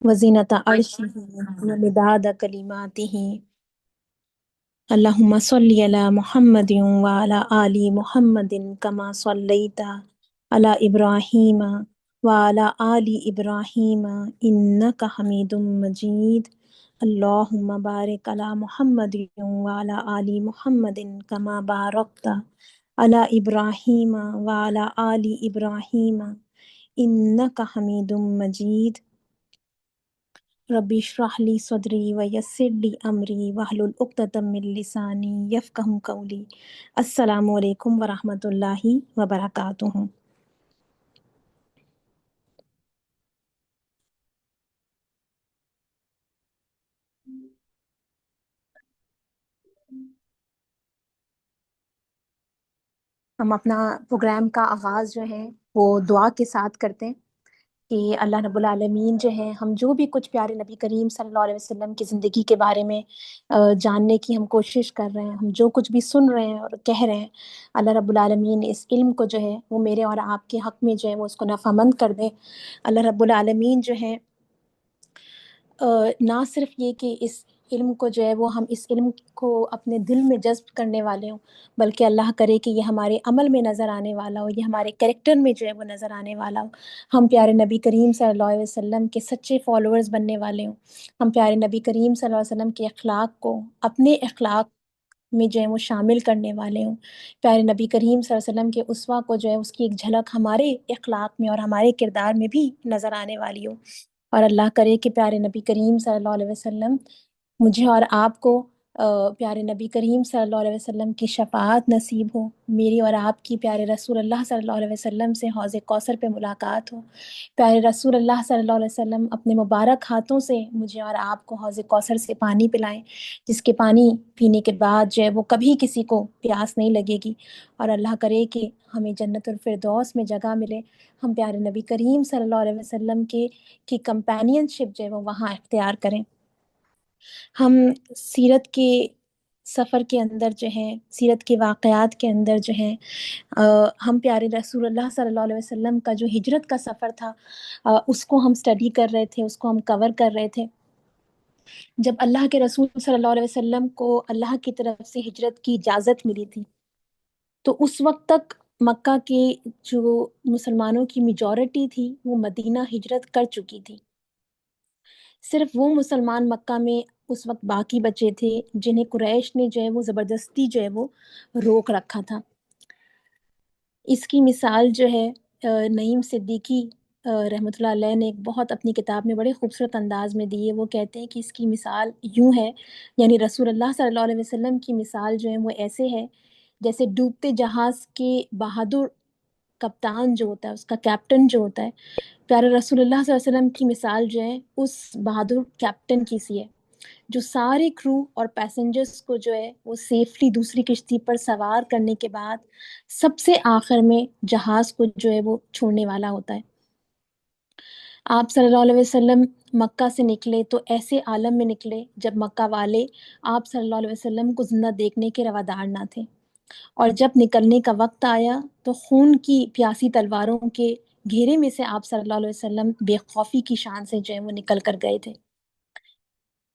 وزینة عرشه ومداد کلماته اللهم صل على محمد وعلى آل محمد كما صليت على إبراهيم وعلى آل إبراهيم إنك حميد مجيد اللهم بارك على محمد وعلى آل محمد كما باركت على إبراهيم وعلى آل إبراهيم إنك حميد مجيد ربی اشرح لی صدری ویسر لی امری واحلل عقدۃ من لسانی یفقہوا قولی۔ السلام علیکم ورحمۃ اللہ وبرکاتہ۔ ہم اپنا پروگرام کا آغاز جو ہے وہ دعا کے ساتھ کرتے ہیں کہ اللہ رب العالمین جو ہے ہم جو بھی کچھ پیارے نبی کریم صلی اللہ علیہ وسلم کی زندگی کے بارے میں جاننے کی ہم کوشش کر رہے ہیں، ہم جو کچھ بھی سن رہے ہیں اور کہہ رہے ہیں، اللہ رب العالمین اس علم کو جو ہے وہ میرے اور آپ کے حق میں جو ہے وہ اس کو نفع مند کر دے۔ اللہ رب العالمین جو ہے نہ صرف یہ کہ اس علم کو جو ہے وہ ہم اس علم کو اپنے دل میں جذب کرنے والے ہوں، بلکہ اللہ کرے کہ یہ ہمارے عمل میں نظر آنے والا ہو، یہ ہمارے کریکٹر میں جو ہے وہ نظر آنے والا ہو، ہم پیارے نبی کریم صلی اللہ علیہ وسلم کے سچے فالوورز بننے والے ہوں، ہم پیارے نبی کریم صلی اللہ علیہ وسلم کے اخلاق کو اپنے اخلاق میں جو ہے وہ شامل کرنے والے ہوں، پیارے نبی کریم صلی اللہ علیہ وسلم کے اسوہ کو جو ہے اس کی ایک جھلک ہمارے اخلاق میں اور ہمارے کردار میں بھی نظر آنے والی ہو، اور اللہ کرے کہ پیارے نبی کریم صلی اللہ علیہ وسلم مجھے اور آپ کو پیارے نبی کریم صلی اللہ علیہ وسلم کی شفاعت نصیب ہو، میری اور آپ کی پیارے رسول اللہ صلی اللہ علیہ وسلم سے حوض کوثر پہ ملاقات ہو، پیارے رسول اللہ صلی اللہ علیہ وسلم اپنے مبارک ہاتھوں سے مجھے اور آپ کو حوض کوثر سے پانی پلائیں، جس کے پانی پینے کے بعد جو ہے وہ کبھی کسی کو پیاس نہیں لگے گی، اور اللہ کرے کہ ہمیں جنت الفردوس میں جگہ ملے، ہم پیارے نبی کریم صلی اللہ علیہ وسلم کی کمپینین شپ جو ہے وہ وہاں اختیار کریں۔ ہم سیرت کے سفر کے اندر جو ہیں، سیرت کے واقعات کے اندر جو ہیں، ہم پیارے رسول اللہ صلی اللہ علیہ وسلم کا جو ہجرت کا سفر تھا اس کو ہم اسٹڈی کر رہے تھے، اس کو ہم کور کر رہے تھے۔ جب اللہ کے رسول صلی اللہ علیہ وسلم کو اللہ کی طرف سے ہجرت کی اجازت ملی تھی، تو اس وقت تک مکہ کے جو مسلمانوں کی میجورٹی تھی وہ مدینہ ہجرت کر چکی تھی، صرف وہ مسلمان مکہ میں اس وقت باقی بچے تھے جنہیں قریش نے جو ہے وہ زبردستی جو ہے وہ روک رکھا تھا۔ اس کی مثال جو ہے نعیم صدیقی رحمۃ اللہ علیہ نے ایک بہت اپنی کتاب میں بڑے خوبصورت انداز میں دی ہے۔ وہ کہتے ہیں کہ اس کی مثال یوں ہے، یعنی رسول اللہ صلی اللہ علیہ وسلم کی مثال جو ہے وہ ایسے ہے جیسے ڈوبتے جہاز کے بہادر کپتان جو ہوتا ہے، اس کا کیپٹن جو ہوتا ہے، پیارے رسول اللہ صلی اللہ علیہ وسلم کی مثال جو ہے اس بہادر کیپٹن کی سی ہے، جو سارے کرو اور پیسنجرز کو جو ہے وہ سیفلی دوسری کشتی پر سوار کرنے کے بعد سب سے آخر میں جہاز کو جو ہے وہ چھوڑنے والا ہوتا ہے۔ آپ صلی اللہ علیہ وسلم مکہ سے نکلے تو ایسے عالم میں نکلے جب مکہ والے آپ صلی اللہ علیہ وسلم کو زندہ دیکھنے کے روادار نہ تھے، اور جب نکلنے کا وقت آیا تو خون کی پیاسی تلواروں کے گھیرے میں سے آپ صلی اللہ علیہ وسلم بے خوفی کی شان سے جو ہے وہ نکل کر گئے تھے۔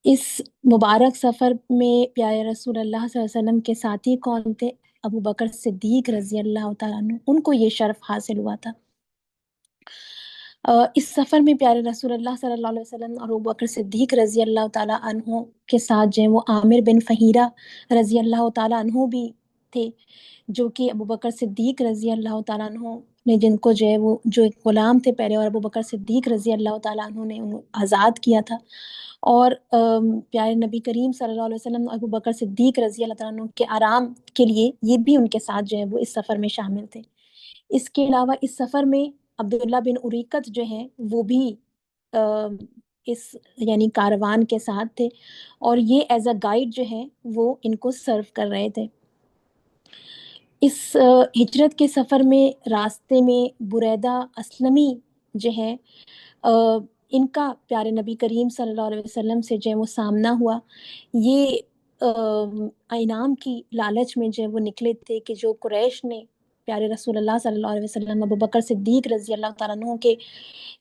اس مبارک سفر میں پیارے رسول اللہ صلی اللہ علیہ وسلم کے ساتھی کون تھے؟ ابو بکر صدیق رضی اللہ تعالیٰ عنہ، ان کو یہ شرف حاصل ہوا تھا۔ اس سفر میں پیارے رسول اللہ صلی اللہ علیہ وسلم اور ابو بکر صدیق رضی اللہ تعالیٰ عنہ کے ساتھ جو ہے وہ عامر بن فہیرہ رضی اللہ تعالیٰ عنہ بھی تھے، جو کہ ابو بکر صدیق رضی اللہ تعالیٰ عنہ نے جن کو جو ہے وہ جو ایک غلام تھے پہلے، اور ابو بکر صدیق رضی اللہ تعالیٰ عنہ نے انہیں آزاد کیا تھا، اور پیارے نبی کریم صلی اللہ علیہ وسلم اور ابو بکر صدیق رضی اللہ تعالیٰ عنہ کے آرام کے لیے یہ بھی ان کے ساتھ جو ہے وہ اس سفر میں شامل تھے۔ اس کے علاوہ اس سفر میں عبداللہ بن اریقت جو ہیں وہ بھی اس یعنی کاروان کے ساتھ تھے، اور یہ ایز اے گائیڈ جو ہے وہ ان کو سرو کر رہے تھے۔ اس ہجرت کے سفر میں راستے میں بریدہ اسلمی جو ہے ان کا پیارے نبی کریم صلی اللہ علیہ وسلم سے جو ہے وہ سامنا ہوا۔ یہ انعام کی لالچ میں جو ہے وہ نکلے تھے کہ جو قریش نے پیارے رسول اللہ صلی اللہ علیہ وسلم ابو بکر صدیق رضی اللہ تعالیٰ عنہ کے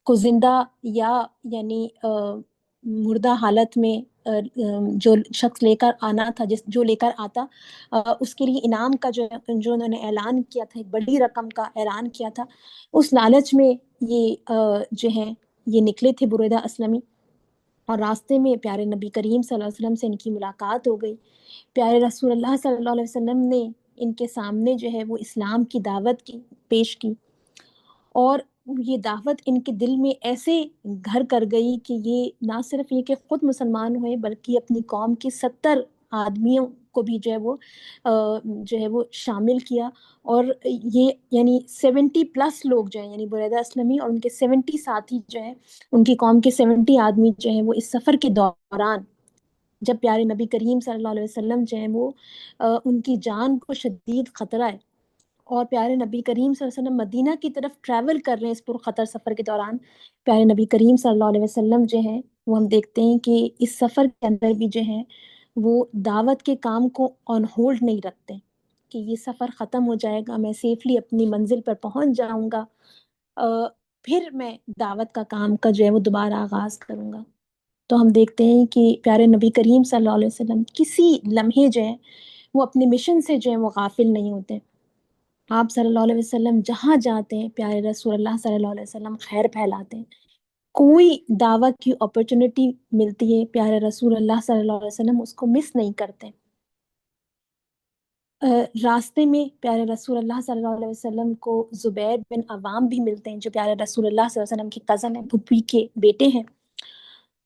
کو زندہ یا یعنی مردہ حالت میں جو شخص لے کر آنا تھا، جو لے کر آتا، اس کے لیے انعام کا جو انہوں نے اعلان کیا تھا، ایک بڑی رقم کا اعلان کیا تھا، اس لالچ میں یہ جو ہیں یہ نکلے تھے بریدہ اسلمی، اور راستے میں پیارے نبی کریم صلی اللہ علیہ وسلم سے ان کی ملاقات ہو گئی۔ پیارے رسول اللہ صلی اللہ علیہ وسلم نے ان کے سامنے جو ہے وہ اسلام کی دعوت کی پیش کی، اور یہ دعوت ان کے دل میں ایسے گھر کر گئی کہ یہ نہ صرف یہ کہ خود مسلمان ہوئے بلکہ اپنی قوم کے 70 آدمیوں کو بھی جو ہے وہ شامل کیا، اور یہ یعنی 70+ لوگ جو ہیں یعنی بریدہ اسلمی اور ان کے 70 ساتھی جو ہیں، ان کی قوم کے 70 آدمی جو ہیں وہ اس سفر کے دوران جب پیارے نبی کریم صلی اللہ علیہ وسلم جو ہیں وہ ان کی جان کو شدید خطرہ ہے اور پیارے نبی کریم صلی اللہ علیہ وسلم مدینہ کی طرف ٹریول کر رہے ہیں اس پرخطر سفر کے دوران، پیارے نبی کریم صلی اللہ علیہ وسلم جو ہیں وہ ہم دیکھتے ہیں کہ اس سفر کے اندر بھی جو ہیں وہ دعوت کے کام کو آن ہولڈ نہیں رکھتے کہ یہ سفر ختم ہو جائے گا، میں سیفلی اپنی منزل پر پہنچ جاؤں گا، پھر میں دعوت کا کام کا جو ہے وہ دوبارہ آغاز کروں گا۔ تو ہم دیکھتے ہیں کہ پیارے نبی کریم صلی اللہ علیہ وسلم کسی لمحے جو ہے وہ اپنے مشن سے جو ہے وہ غافل نہیں ہوتے۔ آپ صلی اللہ علیہ وسلم جہاں جاتے ہیں پیارے رسول اللہ صلی اللہ علیہ وسلم خیر پھیلاتے ہیں، کوئی دعوت کی اپرچونٹی ملتی ہے پیارے رسول اللہ صلی اللہ علیہ وسلم اس کو مس نہیں کرتے۔ راستے میں پیارے رسول اللہ صلی اللہ علیہ وسلم کو زبیر بن عوام بھی ملتے ہیں جو پیارے رسول اللہ صلی اللہ علیہ وسلم کی کزن ہیں، پھوپھی کے بیٹے ہیں،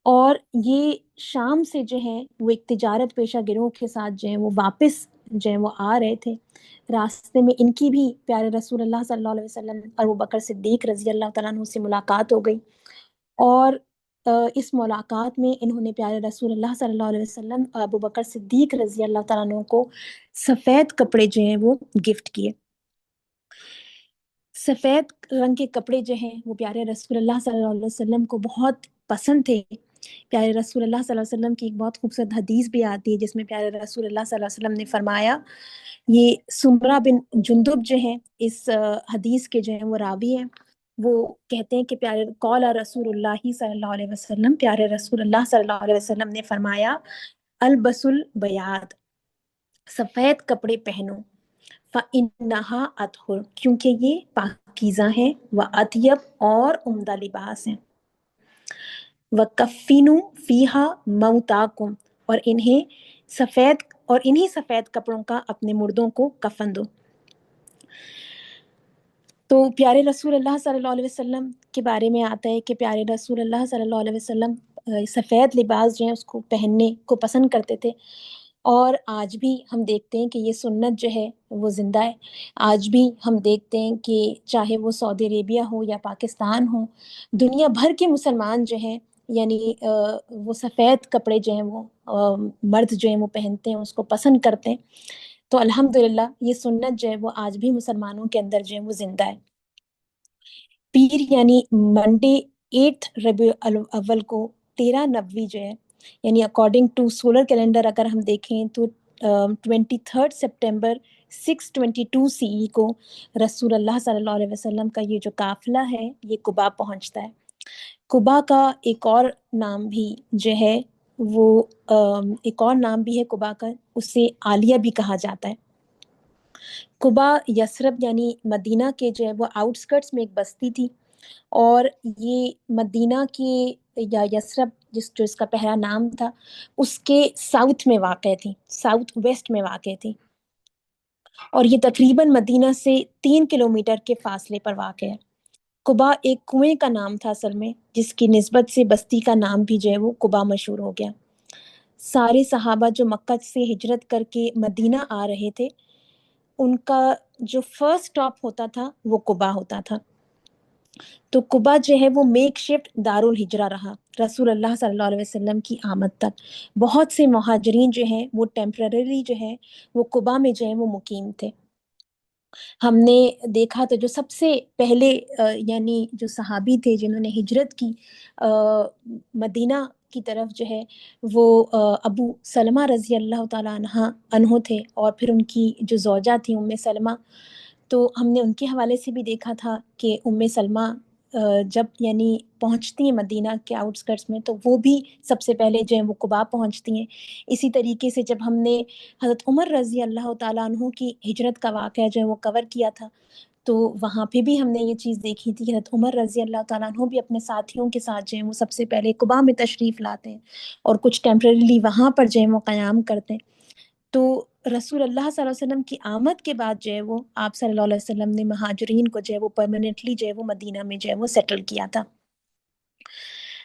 اور یہ شام سے جو ہے وہ ایک تجارت پیشہ گروہ کے ساتھ جو ہے وہ واپس جو ہے وہ آ رہے تھے۔ راستے میں ان کی بھی پیارے رسول اللہ صلی اللہ علیہ وسلم ابو بکر صدیق رضی اللہ تعالیٰ عنہ سے ملاقات ہو گئی، اور اس ملاقات میں انہوں نے پیارے رسول اللہ صلی اللہ علیہ وسلم ابو بکر صدیق رضی اللہ تعالیٰ عنہ کو سفید کپڑے جو ہیں وہ گفٹ کیے۔ سفید رنگ کے کپڑے جو ہیں وہ پیارے رسول اللہ صلی اللہ علیہ وسلم کو بہت پسند تھے۔ پیارے رسول اللہ صلی اللہ علیہ وسلم کی ایک بہت خوبصورت حدیث بھی آتی ہے جس میں پیارے رسول اللہ صلی اللہ علیہ وسلم نے فرمایا، یہ سمرہ بن جندب جو ہیں اس حدیث کے جو ہیں وہ راوی ہیں، وہ کہتے ہیں کہ پیارے قول رسول اللہ صلی اللہ علیہ وسلم، پیارے رسول اللہ صلی اللہ علیہ وسلم نے فرمایا، البس البیاض، سفید کپڑے پہنو، فَإِنَّهَا أَطْهُرُ، کیونکہ یہ پاکیزہ ہیں، وَأَطْيَبُ اور عمدہ لباس ہیں، وَكَفِّنُوا فِيهَا مَوْتَاكُمْ، اور انہی سفید کپڑوں کا اپنے مردوں کو کفن دو۔ تو پیارے رسول اللہ صلی اللہ علیہ وسلم کے بارے میں آتا ہے کہ پیارے رسول اللہ صلی اللہ علیہ وسلم سفید لباس جو ہے اس کو پہننے کو پسند کرتے تھے، اور آج بھی ہم دیکھتے ہیں کہ یہ سنت جو ہے وہ زندہ ہے۔ آج بھی ہم دیکھتے ہیں کہ چاہے وہ سعودی عربیہ ہو یا پاکستان ہو، دنیا بھر کے مسلمان جو ہیں یعنی وہ سفید کپڑے جو ہیں وہ مرد جو ہیں وہ پہنتے ہیں، اس کو پسند کرتے ہیں۔ تو الحمدللہ یہ سنت جو ہے وہ آج بھی مسلمانوں کے اندر جو ہے وہ زندہ ہے۔ پیر یعنی منڈے 8 ربیع الاول کو 13 نبوی جو ہے یعنی اکارڈنگ ٹو سولر کیلنڈر اگر ہم دیکھیں تو 23 سپٹمبر 622 CE کو رسول اللہ صلی اللہ علیہ وسلم کا یہ جو قافلہ ہے یہ قباء پہنچتا ہے۔ قباء کا ایک اور نام بھی جو ہے وہ ایک اور نام بھی ہے قباء کا، اسے عالیہ بھی کہا جاتا ہے۔ قباء یثرب یعنی مدینہ کے جو ہے وہ آؤٹسکرٹس میں ایک بستی تھی، اور یہ مدینہ کے یا یثرب جو اس کا پہلا نام تھا اس کے ساؤتھ میں واقع تھی، ساؤتھ ویسٹ میں واقع تھی، اور یہ تقریباً مدینہ سے 3 کلومیٹر کے فاصلے پر واقع ہے۔ قباء ایک کنویں کا نام تھا اصل میں، جس کی نسبت سے بستی کا نام بھی جو ہے وہ قباء مشہور ہو گیا۔ سارے صحابہ جو مکہ سے ہجرت کر کے مدینہ آ رہے تھے ان کا جو فرسٹ سٹاپ ہوتا تھا وہ قباء ہوتا تھا، تو قباء جو ہے وہ میک شفٹ دارالہجرہ رہا رسول اللہ صلی اللہ علیہ وسلم کی آمد تک۔ بہت سے مہاجرین جو ہیں وہ ٹیمپرری جو ہے وہ قباء میں جو ہے وہ مقیم تھے۔ ہم نے دیکھا تو جو سب سے پہلے یعنی جو صحابی تھے جنہوں نے ہجرت کی مدینہ کی طرف جو ہے وہ ابو سلمہ رضی اللہ تعالیٰ عنہ تھے، اور پھر ان کی جو زوجہ تھی ام سلمہ، تو ہم نے ان کے حوالے سے بھی دیکھا تھا کہ سلمہ جب یعنی پہنچتی ہیں مدینہ کے آؤٹسکرٹس میں تو وہ بھی سب سے پہلے جو ہے وہ قباء پہنچتی ہیں. اسی طریقے سے جب ہم نے حضرت عمر رضی اللہ تعالیٰ عنہ کی ہجرت کا واقعہ جو ہے وہ کور کیا تھا تو وہاں پہ بھی ہم نے یہ چیز دیکھی تھی کہ حضرت عمر رضی اللہ تعالیٰ عنہ بھی اپنے ساتھیوں کے ساتھ جو ہیں وہ سب سے پہلے قباء میں تشریف لاتے ہیں اور کچھ ٹیمپرریلی وہاں پر جو ہے وہ قیام کرتے ہیں. تو رسول اللہ صلی اللہ علیہ وسلم کی آمد کے بعد جو ہے وہ آپ صلی اللہ علیہ وسلم نے مہاجرین کو جو ہے وہ پرماننٹلی جو ہے وہ مدینہ میں جو ہے وہ سیٹل کیا تھا.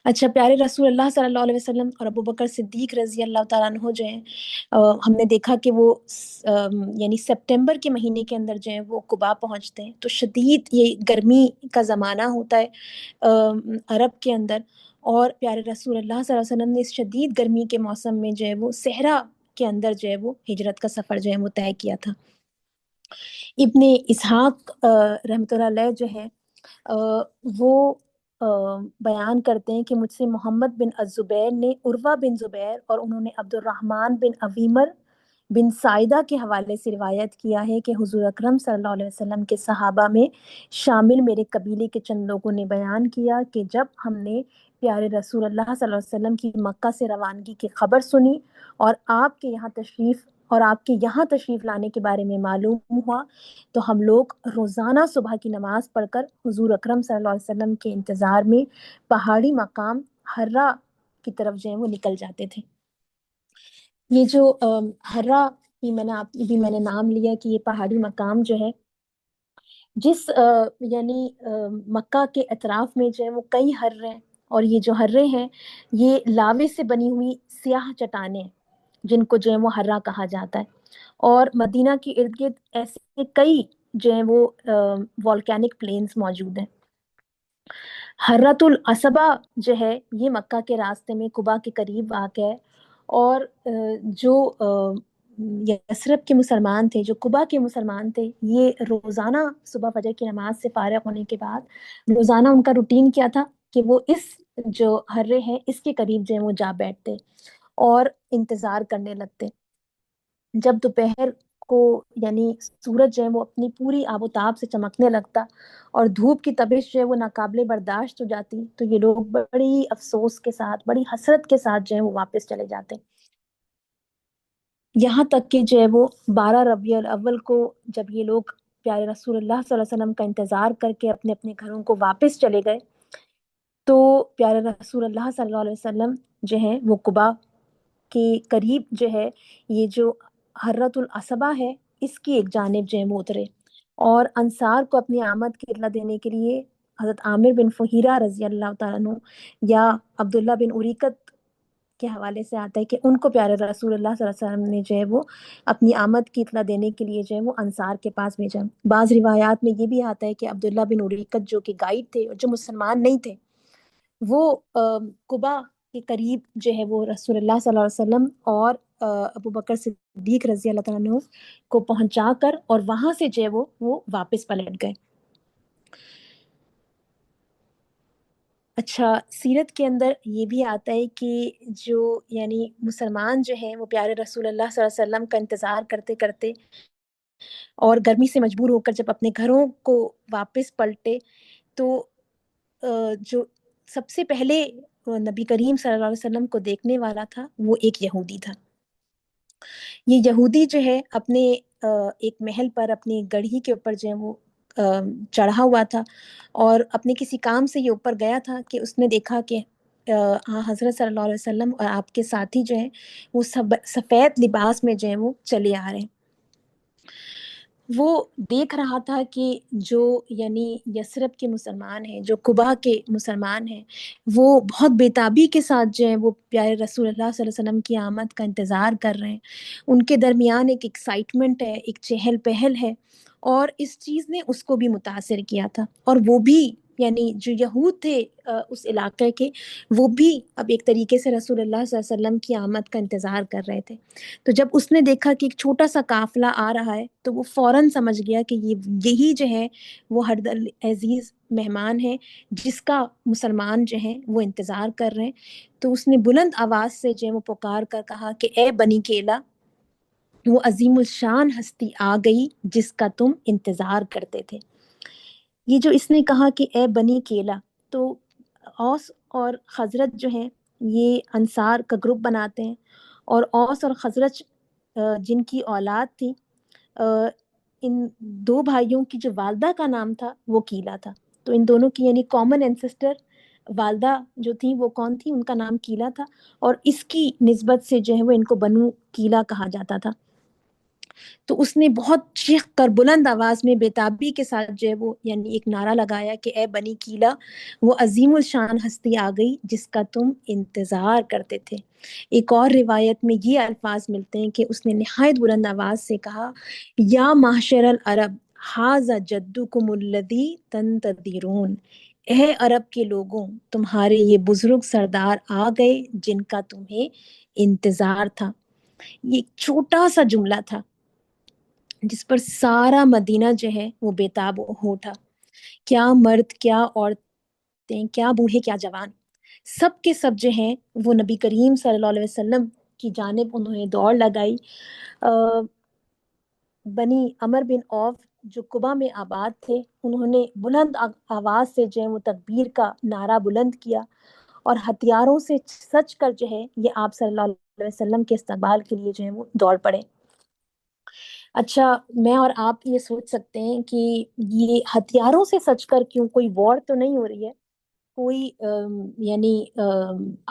اچھا، پیارے رسول اللہ صلی اللہ علیہ وسلم اور ابو بکر صدیق رضی اللہ تعالیٰ عنہ جو ہیں ہم نے دیکھا کہ وہ یعنی سپٹمبر کے مہینے کے اندر جو ہے وہ قباء پہنچتے ہیں. تو شدید یہ گرمی کا زمانہ ہوتا ہے عرب کے اندر، اور پیارے رسول اللہ صلی اللہ علیہ وسلم نے اس شدید گرمی کے موسم میں جو ہے وہ صحرا کے اندر جو ہے وہ ہجرت کا سفر جو ہے وہ طے کیا تھا. ابن اسحاق رحمۃ اللہ علیہ جو ہے وہ بیان کرتے ہیں کہ مجھ سے محمد بن الزبیر نے عروہ بن زبیر اور انہوں نے عبد الرحمن بن عویمر بن سائدہ کے حوالے سے روایت کیا ہے کہ حضور اکرم صلی اللہ علیہ وسلم کے صحابہ میں شامل میرے قبیلے کے چند لوگوں نے بیان کیا کہ جب ہم نے پیارے رسول اللہ صلی اللہ علیہ وسلم کی مکہ سے روانگی کی خبر سنی اور آپ کے یہاں تشریف لانے کے بارے میں معلوم ہوا تو ہم لوگ روزانہ صبح کی نماز پڑھ کر حضور اکرم صلی اللہ علیہ وسلم کے انتظار میں پہاڑی مقام حرا کی طرف جو ہے وہ نکل جاتے تھے. یہ جو حرا کی میں نے نام لیا کہ یہ پہاڑی مقام جو ہے جس یعنی مکہ کے اطراف میں جو ہے وہ کئی حرے ہیں، اور یہ جو حرے ہیں یہ لاوے سے بنی ہوئی سیاہ چٹانیں جن کو جو ہے وہ حرا کہا جاتا ہے. اور مدینہ کے ارد گرد ایسے کئی جو ہیں وہ والکینک پلینز موجود ہیں. حرۃ العصبہ جو ہے یہ مکہ کے راستے میں قباء کے قریب واقع ہے، اور جو یثرب کے مسلمان تھے، جو قباء کے مسلمان تھے، یہ روزانہ صبح فجر کی نماز سے فارغ ہونے کے بعد روزانہ ان کا روٹین کیا تھا کہ وہ اس جو حرے ہیں اس کے قریب جو ہے وہ جا بیٹھتے اور انتظار کرنے لگتے. جب دوپہر کو یعنی سورج جو ہے وہ اپنی پوری آب و تاب سے چمکنے لگتا اور دھوپ کی تپش جو ہے وہ ناقابل برداشت ہو جاتی تو یہ لوگ بڑی افسوس کے ساتھ، بڑی حسرت کے ساتھ جو ہے وہ واپس چلے جاتے. یہاں تک کہ جو ہے وہ 12 ربیع الاول کو جب یہ لوگ پیارے رسول اللہ صلی اللہ علیہ وسلم کا انتظار کر کے اپنے اپنے گھروں کو واپس چلے گئے تو پیارے رسول اللہ صلی اللہ علیہ وسلم جو ہیں وہ قباء کے قریب جو ہے یہ جو حرۃ العصبہ ہے اس کی ایک جانب جو ہے وہ اترے، اور انصار کو اپنی آمد کی اطلاع دینے کے لیے حضرت عامر بن فہیرہ رضی اللہ تعالیٰ عنہ یا عبداللہ بن اریقت کے حوالے سے آتا ہے کہ ان کو پیارے رسول اللہ صلی اللہ علیہ وسلم نے جو ہے وہ اپنی آمد کی اطلاع دینے کے لیے جو ہے وہ انصار کے پاس بھیجا. بعض روایات میں یہ بھی آتا ہے کہ عبداللہ بن اریقت جو کہ گائیڈ تھے اور جو مسلمان نہیں تھے وہ قباء کے قریب جو ہے وہ رسول اللہ صلی اللہ علیہ وسلم اور ابو بکر صدیق رضی اللہ تعالیٰ عنہ کو پہنچا کر اور وہاں سے جو ہے وہ واپس پلٹ گئے. اچھا، سیرت کے اندر یہ بھی آتا ہے کہ جو یعنی مسلمان جو ہیں وہ پیارے رسول اللہ صلی اللہ علیہ وسلم کا انتظار کرتے کرتے اور گرمی سے مجبور ہو کر جب اپنے گھروں کو واپس پلٹے تو جو سب سے پہلے نبی کریم صلی اللہ علیہ وسلم کو دیکھنے والا تھا وہ ایک یہودی تھا. یہ یہودی جو ہے اپنے ایک محل پر اپنی گڑھی کے اوپر جو ہے وہ چڑھا ہوا تھا اور اپنے کسی کام سے یہ اوپر گیا تھا کہ اس نے دیکھا کہ حضرت صلی اللہ علیہ وسلم اور آپ کے ساتھی جو ہیں وہ سفید لباس میں جو ہیں وہ چلے آ رہے ہیں. وہ دیکھ رہا تھا کہ جو یعنی یثرب کے مسلمان ہیں، جو قباء کے مسلمان ہیں، وہ بہت بےتابی کے ساتھ جو ہیں وہ پیارے رسول اللہ صلی اللہ علیہ وسلم کی آمد کا انتظار کر رہے ہیں. ان کے درمیان ایک ایکسائٹمنٹ ہے، ایک چہل پہل ہے، اور اس چیز نے اس کو بھی متاثر کیا تھا. اور وہ بھی یعنی جو یہود تھے اس علاقے کے، وہ بھی اب ایک طریقے سے رسول اللہ صلی اللہ علیہ وسلم کی آمد کا انتظار کر رہے تھے. تو جب اس نے دیکھا کہ ایک چھوٹا سا قافلہ آ رہا ہے تو وہ فوراً سمجھ گیا کہ یہی جو ہے وہ ہردل عزیز مہمان ہے جس کا مسلمان جو ہیں وہ انتظار کر رہے ہیں. تو اس نے بلند آواز سے جو ہے وہ پکار کر کہا کہ اے بنی کیلا، وہ عظیم الشان ہستی آ گئی جس کا تم انتظار کرتے تھے۔ یہ جو اس نے کہا کہ اے بنی کیلا، تو اوس اور خزرج جو ہیں یہ انصار کا گروپ بناتے ہیں، اور اوس اور خزرج جن کی اولاد تھی، ان دو بھائیوں کی جو والدہ کا نام تھا وہ کیلا تھا، تو ان دونوں کی یعنی کامن اینسسٹر والدہ جو تھی وہ کون تھی، ان کا نام کیلا تھا، اور اس کی نسبت سے جو ہے وہ ان کو بنو کیلا کہا جاتا تھا۔ تو اس نے بہت چیخ کر بلند آواز میں بےتابی کے ساتھ جو ہے وہ یعنی ایک نعرہ لگایا کہ اے بنی کیلا، وہ عظیم الشان ہستی آ گئی جس کا تم انتظار کرتے تھے۔ ایک اور روایت میں یہ الفاظ ملتے ہیں کہ اس نے نہایت بلند آواز سے کہا، یا معشر العرب ھذا جدکم الذی تنتظرون، اے عرب کے لوگوں، تمہارے یہ بزرگ سردار آ گئے جن کا تمہیں انتظار تھا۔ یہ ایک چھوٹا سا جملہ تھا جس پر سارا مدینہ جو ہے وہ بےتاب ہو اٹھا۔ کیا مرد، کیا عورتیں، کیا بوڑھے، کیا جوان، سب کے سب جو ہیں وہ نبی کریم صلی اللہ علیہ وسلم کی جانب انہوں نے دوڑ لگائی۔ بنی عمر بن عوف جو قبا میں آباد تھے، انہوں نے بلند آواز سے جو ہے وہ تکبیر کا نعرہ بلند کیا، اور ہتھیاروں سے سج کر جو ہے یہ آپ صلی اللہ علیہ وسلم کے استقبال کے لیے جو ہے وہ دوڑ پڑے۔ اچھا، میں اور آپ یہ سوچ سکتے ہیں کہ یہ ہتھیاروں سے سج کر کیوں، کوئی وار تو نہیں ہو رہی ہے، کوئی یعنی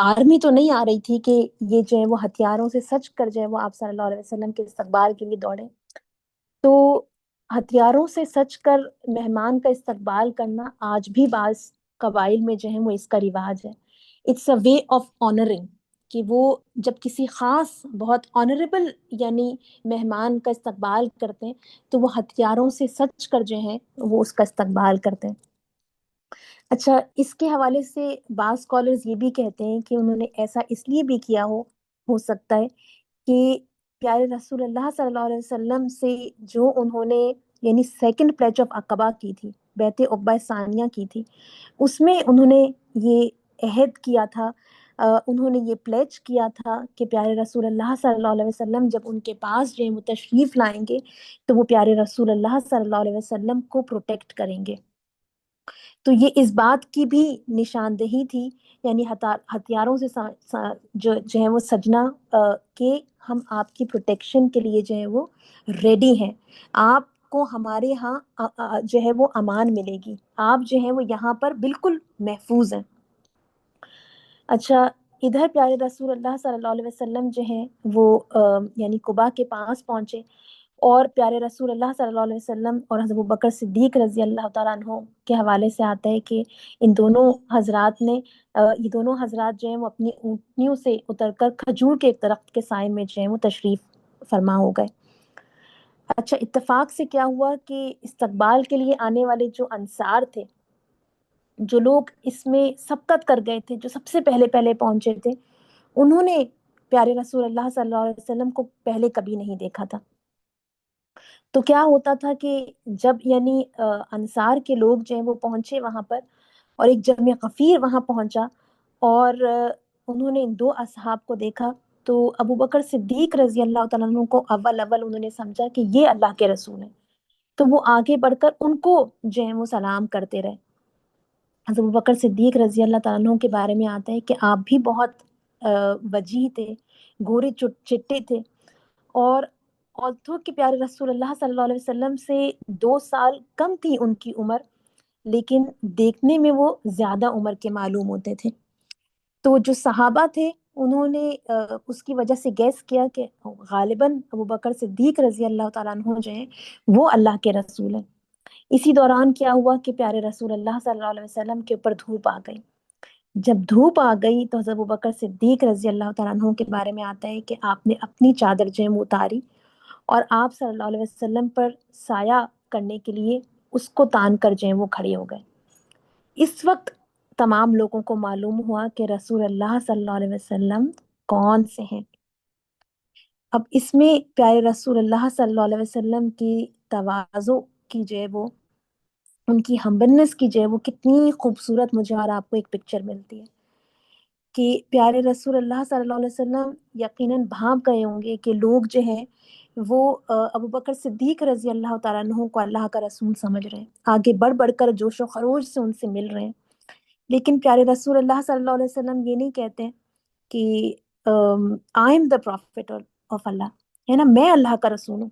آرمی تو نہیں آ رہی تھی کہ یہ جو ہے وہ ہتھیاروں سے سج کر جو ہے وہ آپ صلی اللہ علیہ وسلم کے استقبال کے لیے دوڑے۔ تو ہتھیاروں سے سج کر مہمان کا استقبال کرنا آج بھی بعض قبائل میں جو ہے وہ اس کا رواج ہے۔ It's a way of honouring, کہ وہ جب کسی خاص بہت آنریبل یعنی مہمان کا استقبال کرتے ہیں تو وہ ہتھیاروں سے سج کر جو ہے وہ اس کا استقبال کرتے ہیں۔ اچھا، اس کے حوالے سے بعض اسکالرز یہ بھی کہتے ہیں کہ انہوں نے ایسا اس لیے بھی کیا ہو سکتا ہے کہ پیارے رسول اللہ صلی اللہ علیہ وسلم سے جو انہوں نے یعنی سیکنڈ پلیج آف عقبہ کی تھی، بیعت عقبہ ثانیہ کی تھی، اس میں انہوں نے یہ عہد کیا تھا، انہوں نے یہ پلیج کیا تھا کہ پیارے رسول اللہ صلی اللہ علیہ وسلم جب ان کے پاس جو ہے وہ تشریف لائیں گے تو وہ پیارے رسول اللہ صلی اللہ علیہ وسلم کو پروٹیکٹ کریں گے۔ تو یہ اس بات کی بھی نشاندہی تھی، یعنی ہتھیاروں سے جو ہے وہ سجنا، کہ ہم آپ کی پروٹیکشن کے لیے جو ہے وہ ریڈی ہیں، آپ کو ہمارے ہاں جو ہے وہ امان ملے گی، آپ جو ہے وہ یہاں پر بالکل محفوظ ہیں۔ اچھا، ادھر پیارے رسول اللہ صلی اللہ علیہ وسلم جو ہیں وہ یعنی قبا کے پاس پہنچے، اور پیارے رسول اللہ صلی اللہ علیہ وسلم اور حضرت ابوبکر صدیق رضی اللہ تعالیٰ عنہ کے حوالے سے آتا ہے کہ ان دونوں حضرات نے یہ دونوں حضرات جو ہیں وہ اپنی اونٹنیوں سے اتر کر کھجور کے ایک درخت کے سائے میں جو ہیں وہ تشریف فرما ہو گئے۔ اچھا، اتفاق سے کیا ہوا کہ استقبال کے لیے آنے والے جو انصار تھے، جو لوگ اس میں سبقت کر گئے تھے، جو سب سے پہلے پہنچے تھے، انہوں نے پیارے رسول اللہ صلی اللہ علیہ وسلم کو پہلے کبھی نہیں دیکھا تھا۔ تو کیا ہوتا تھا کہ جب یعنی انصار کے لوگ جو ہیں وہ پہنچے وہاں پر، اور ایک جمع غفیر وہاں پہنچا، اور انہوں نے ان دو اصحاب کو دیکھا، تو ابو بکر صدیق رضی اللہ تعالیٰ عنہ کو اول انہوں نے سمجھا کہ یہ اللہ کے رسول ہیں، تو وہ آگے بڑھ کر ان کو جو ہے وہ سلام کرتے رہے۔ حضرت ابوبکر صدیق رضی اللہ تعالیٰ عنہ کے بارے میں آتا ہے کہ آپ بھی بہت وجیح تھے، گورے چٹے تھے، اور آلتھو کہ پیارے رسول اللہ صلی اللہ علیہ وسلم سے 2 سال کم تھی ان کی عمر، لیکن دیکھنے میں وہ زیادہ عمر کے معلوم ہوتے تھے۔ تو جو صحابہ تھے انہوں نے اس کی وجہ سے گیس کیا کہ غالباً ابوبکر صدیق رضی اللہ تعالیٰ عنہ جو ہیں وہ اللہ کے رسول ہیں۔ اسی دوران کیا ہوا کہ پیارے رسول اللہ صلی اللہ علیہ وسلم کے اوپر دھوپ آ گئی۔ جب دھوپ آ گئی تو حضرت ابوبکر صدیق رضی اللہ تعالیٰ عنہ کے بارے میں آتا ہے کہ آپ نے اپنی چادر جو ہے وہ اتاری، اور آپ صلی اللہ علیہ وسلم پر سایہ کرنے کے لیے اس کو تان کر جو ہے وہ کھڑے ہو گئے۔ اس وقت تمام لوگوں کو معلوم ہوا کہ رسول اللہ صلی اللہ علیہ وسلم کون سے ہیں۔ اب اس میں پیارے رسول اللہ صلی اللہ علیہ وسلم کی تواضع کی جو ہے وہ، ان کی ہمبلنس کی جو ہے وہ کتنی خوبصورت مجھے اور آپ کو ایک پکچر ملتی ہے کہ پیارے رسول اللہ صلی اللہ علیہ وسلم یقیناً بھانپ گئے ہوں گے کہ لوگ جو ہیں وہ ابو بکر صدیق رضی اللہ تعالیٰ عنہ کو اللہ کا رسول سمجھ رہے ہیں، آگے بڑھ بڑھ کر جوش و خروش سے ان سے مل رہے ہیں، لیکن پیارے رسول اللہ صلی اللہ علیہ وسلم یہ نہیں کہتے کہ I am the prophet of Allah, ہے نا، میں اللہ کا رسول ہوں۔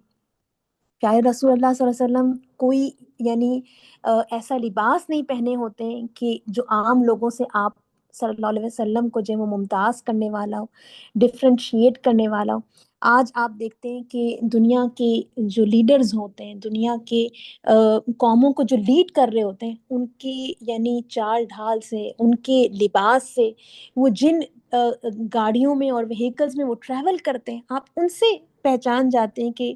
پیارے رسول اللہ صلی اللہ علیہ وسلم کوئی یعنی ایسا لباس نہیں پہنے ہوتے ہیں کہ جو عام لوگوں سے آپ صلی اللہ علیہ وسلم کو جو ہے وہ ممتاز کرنے والا ہو، ڈفرینشیٹ کرنے والا ہو۔ آج آپ دیکھتے ہیں کہ دنیا کے جو لیڈرز ہوتے ہیں، دنیا کے قوموں کو جو لیڈ کر رہے ہوتے ہیں، ان کی یعنی چال ڈھال سے، ان کے لباس سے، وہ جن گاڑیوں میں اور وہیکلز میں وہ ٹریول کرتے ہیں، آپ ان سے پہچان جاتے ہیں کہ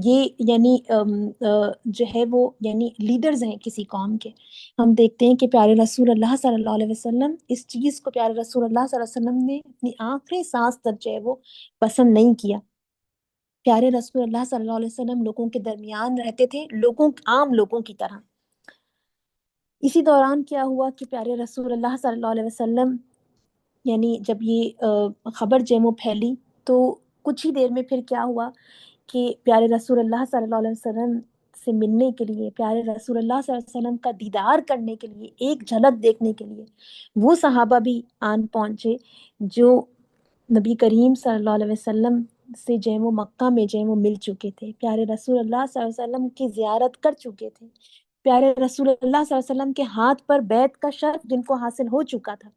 یہ یعنی جو ہے وہ یعنی لیڈرز ہیں کسی قوم کے۔ ہم دیکھتے ہیں کہ پیارے رسول اللہ صلی اللہ علیہ وسلم اس چیز کو پیارے رسول اللہ صلی اللہ علیہ وسلم نے اپنی آخری سانس تک جو ہے وہ پسند نہیں کیا۔ پیارے رسول اللہ صلی اللہ علیہ وسلم لوگوں کے درمیان رہتے تھے، عام لوگوں کی طرح۔ اسی دوران کیا ہوا کہ پیارے رسول اللہ صلی اللہ علیہ وسلم یعنی جب یہ خبر جو ہے وہ پھیلی تو کچھ ہی دیر میں پھر کیا ہوا کہ پیارے رسول اللہ صلی اللہ علیہ وسلم سے ملنے کے لیے، پیارے رسول اللہ صلی اللہ علیہ وسلم کا دیدار کرنے کے لیے، ایک جھلک دیکھنے کے لیے وہ صحابہ بھی آن پہنچے جو نبی کریم صلی اللہ علیہ وسلم سے جو ہے وہ مکہ میں جو ہے وہ مل چکے تھے، پیارے رسول اللہ صلی اللہ علیہ وسلم کی زیارت کر چکے تھے، پیارے رسول اللہ صلی اللہ علیہ وسلم کے ہاتھ پر بیعت کا شرف جن کو حاصل ہو چکا تھا،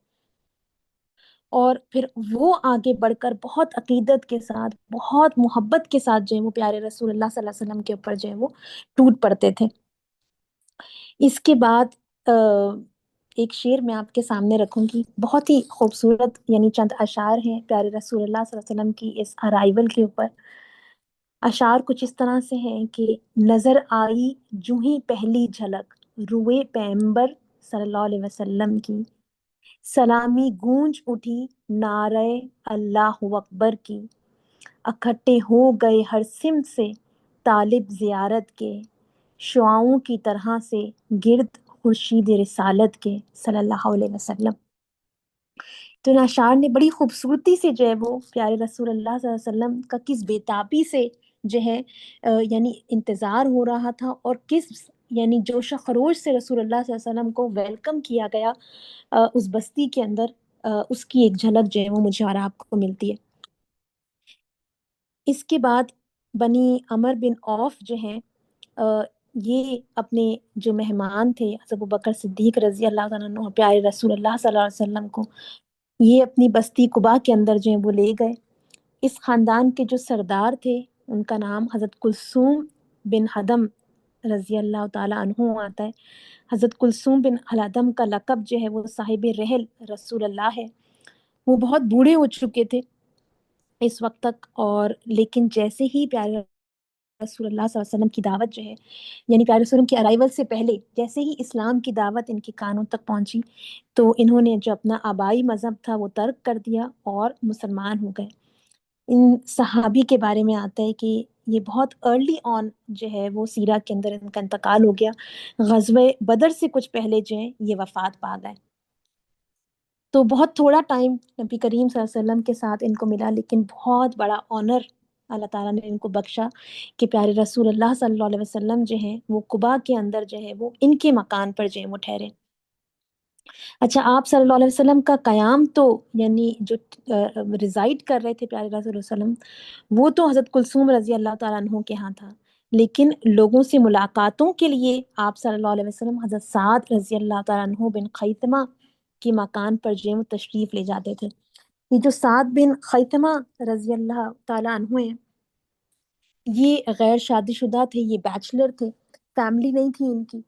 اور پھر وہ آگے بڑھ کر بہت عقیدت کے ساتھ، بہت محبت کے ساتھ جو ہے وہ پیارے رسول اللہ صلی اللہ علیہ وسلم کے اوپر جو ہے وہ ٹوٹ پڑتے تھے۔ اس کے بعد ایک شعر میں آپ کے سامنے رکھوں گی، بہت ہی خوبصورت یعنی چند اشعار ہیں پیارے رسول اللہ صلی اللہ علیہ وسلم کی اس ارائیول کے اوپر۔ اشعار کچھ اس طرح سے ہیں کہ نظر آئی جو ہی پہلی جھلک روئے پیغمبر صلی اللہ علیہ وسلم کی، سلامی گونج اٹھی نعرہ اللہ اکبر کی، اکٹھے ہو گئے ہر سمت سے طالب زیارت کے، شعاؤں کی طرح سے گرد خورشید رسالت کے صلی اللہ علیہ وسلم۔ تو ان اشعار نے بڑی خوبصورتی سے جو ہے وہ پیارے رسول اللہ صلی اللہ علیہ وسلم کا کس بےتابی سے جو ہے یعنی انتظار ہو رہا تھا، اور کس یعنی جوش و خروش سے رسول اللہ صلی اللہ علیہ وسلم کو ویلکم کیا گیا اس بستی کے اندر، اس کی ایک جھلک جو ہے وہ مجھے اور آپ کو ملتی ہے۔ اس کے بعد بنی عمر بن عوف جو ہیں یہ اپنے جو مہمان تھے حضرت ابوبکر صدیق رضی اللہ عنہ، پیارے رسول اللہ صلی اللہ علیہ وسلم کو یہ اپنی بستی قباء کے اندر جو ہے وہ لے گئے۔ اس خاندان کے جو سردار تھے ان کا نام حضرت کلثوم بن ہدم رضی اللہ تعالیٰ عنہ آتا ہے۔ حضرت کلثوم بن ہدم کا لقب جو ہے وہ صاحب رحل رسول اللہ ہے۔ وہ بہت بوڑھے ہو چکے تھے اس وقت تک، اور لیکن جیسے ہی پیارے رسول اللہ صلی اللہ علیہ وسلم کی دعوت جو ہے یعنی پیارے رسول کی ارائیول سے پہلے جیسے ہی اسلام کی دعوت ان کے کانوں تک پہنچی تو انہوں نے جو اپنا آبائی مذہب تھا وہ ترک کر دیا اور مسلمان ہو گئے۔ ان صحابی کے بارے میں آتا ہے کہ یہ بہت ارلی آن جو ہے وہ سیرہ کے اندر ان کا انتقال ہو گیا، غزوہ بدر سے کچھ پہلے جو ہے یہ وفات پا گئے۔ تو بہت تھوڑا ٹائم نبی کریم صلی اللہ علیہ وسلم کے ساتھ ان کو ملا، لیکن بہت بڑا آنر اللہ تعالیٰ نے ان کو بخشا کہ پیارے رسول اللہ صلی اللہ علیہ وسلم جو ہیں وہ قباء کے اندر جو ہے وہ ان کے مکان پر جو ہے وہ ٹھہرے۔ اچھا، آپ صلی اللہ علیہ وسلم کا قیام تو یعنی جو ریزائڈ کر رہے تھے پیارے رسول اللہ علیہ وسلم، وہ تو حضرت کلثوم رضی اللہ تعالیٰ عنہ کے ہاں تھا، لیکن لوگوں سے ملاقاتوں کے لیے آپ صلی اللہ علیہ وسلم حضرت سعد رضی اللہ تعالیٰ عنہ بن خیثمہ کے مکان پر جو ہے وہ تشریف لے جاتے تھے۔ یہ جو سعد بن خیثمہ رضی اللہ تعالیٰ عنہ ہیں، یہ غیر شادی شدہ تھے، یہ بیچلر تھے، فیملی نہیں تھی ان کی۔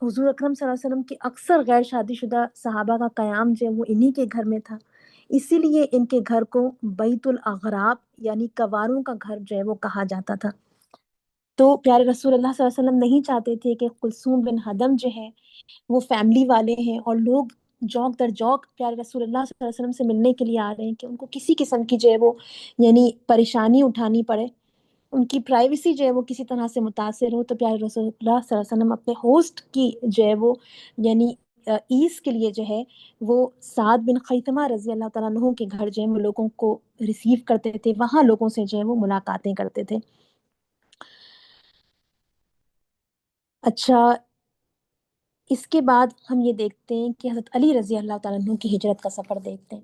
حضور اکرم صلی اللہ علیہ وسلم کے اکثر غیر شادی شدہ صحابہ کا قیام جو ہے وہ انہی کے گھر میں تھا، اسی لیے ان کے گھر کو بیت الاغراب یعنی کواروں کا گھر جو ہے وہ کہا جاتا تھا۔ تو پیارے رسول اللہ صلی اللہ علیہ وسلم نہیں چاہتے تھے کہ کلثوم بن ہدم جو ہے وہ فیملی والے ہیں اور لوگ جوک در جوک پیارے رسول اللہ صلی اللہ علیہ وسلم سے ملنے کے لیے آ رہے ہیں کہ ان کو کسی قسم کی جو ہے وہ یعنی پریشانی اٹھانی پڑے، ان کی پرائیویسی جو ہے وہ کسی طرح سے متاثر ہو۔ تو پیارے رسول اللہ صلی اللہ علیہ وسلم اپنے ہوسٹ کی جو ہے وہ یعنی عیس کے لیے جو ہے وہ سعد بن خیثمہ رضی اللہ تعالیٰ عنہ کے گھر جو ہے وہ لوگوں کو ریسیو کرتے تھے، وہاں لوگوں سے جو ہے وہ ملاقاتیں کرتے تھے۔ اچھا، اس کے بعد ہم یہ دیکھتے ہیں کہ حضرت علی رضی اللہ تعالیٰ عنہ کی ہجرت کا سفر دیکھتے ہیں۔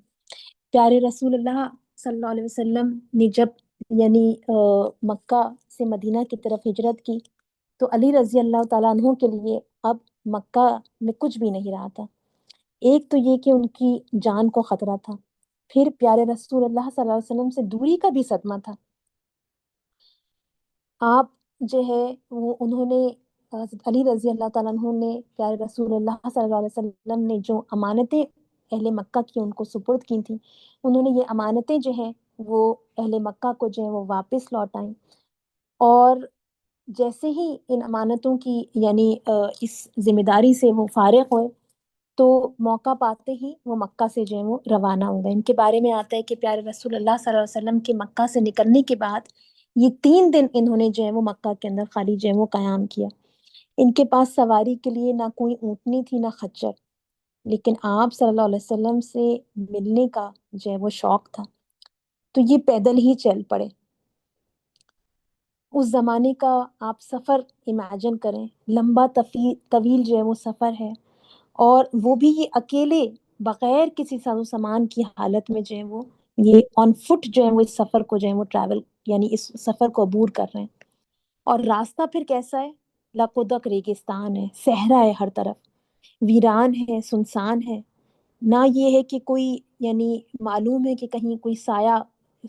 پیارے رسول اللہ صلی اللہ علیہ وسلم نے جب یعنی مکہ سے مدینہ کی طرف ہجرت کی تو علی رضی اللہ تعالیٰ عنہ کے لیے اب مکہ میں کچھ بھی نہیں رہا تھا۔ ایک تو یہ کہ ان کی جان کو خطرہ تھا، پھر پیارے رسول اللہ صلی اللہ علیہ وسلم سے دوری کا بھی صدمہ تھا۔ آپ جو ہے وہ انہوں نے حضرت علی رضی اللہ تعالیٰ عنہ نے پیارے رسول اللہ صلی اللہ علیہ وسلم نے جو امانتیں اہل مکہ کی ان کو سپرد کی تھیں، انہوں نے یہ امانتیں جو ہیں وہ اہل مکہ کو جو ہے وہ واپس لوٹائیں، اور جیسے ہی ان امانتوں کی یعنی اس ذمہ داری سے وہ فارغ ہوئے تو موقع پاتے ہی وہ مکہ سے جو ہے وہ روانہ ہو گئے۔ ان کے بارے میں آتا ہے کہ پیارے رسول اللہ صلی اللہ علیہ وسلم کے مکہ سے نکلنے کے بعد یہ 3 دن انہوں نے جو ہے وہ مکہ کے اندر خالی جو ہے وہ قیام کیا۔ ان کے پاس سواری کے لیے نہ کوئی اونٹنی تھی نہ خچر، لیکن آپ صلی اللہ علیہ وسلم سے ملنے کا جو ہے وہ شوق تھا، تو یہ پیدل ہی چل پڑے۔ اس زمانے کا آپ سفر امیجن کریں، لمبا طویل جو ہے وہ سفر ہے، اور وہ بھی یہ اکیلے بغیر کسی ساز و سامان کی حالت میں جو ہے وہ یہ آن فٹ جو ہے وہ اس سفر کو جو ہے وہ ٹریول یعنی اس سفر کو عبور کر رہے ہیں۔ اور راستہ پھر کیسا ہے؟ لقدق ریگستان ہے، صحرا ہے، ہر طرف ویران ہے، سنسان ہے، نہ یہ ہے کہ کوئی یعنی معلوم ہے کہ کہیں کوئی سایہ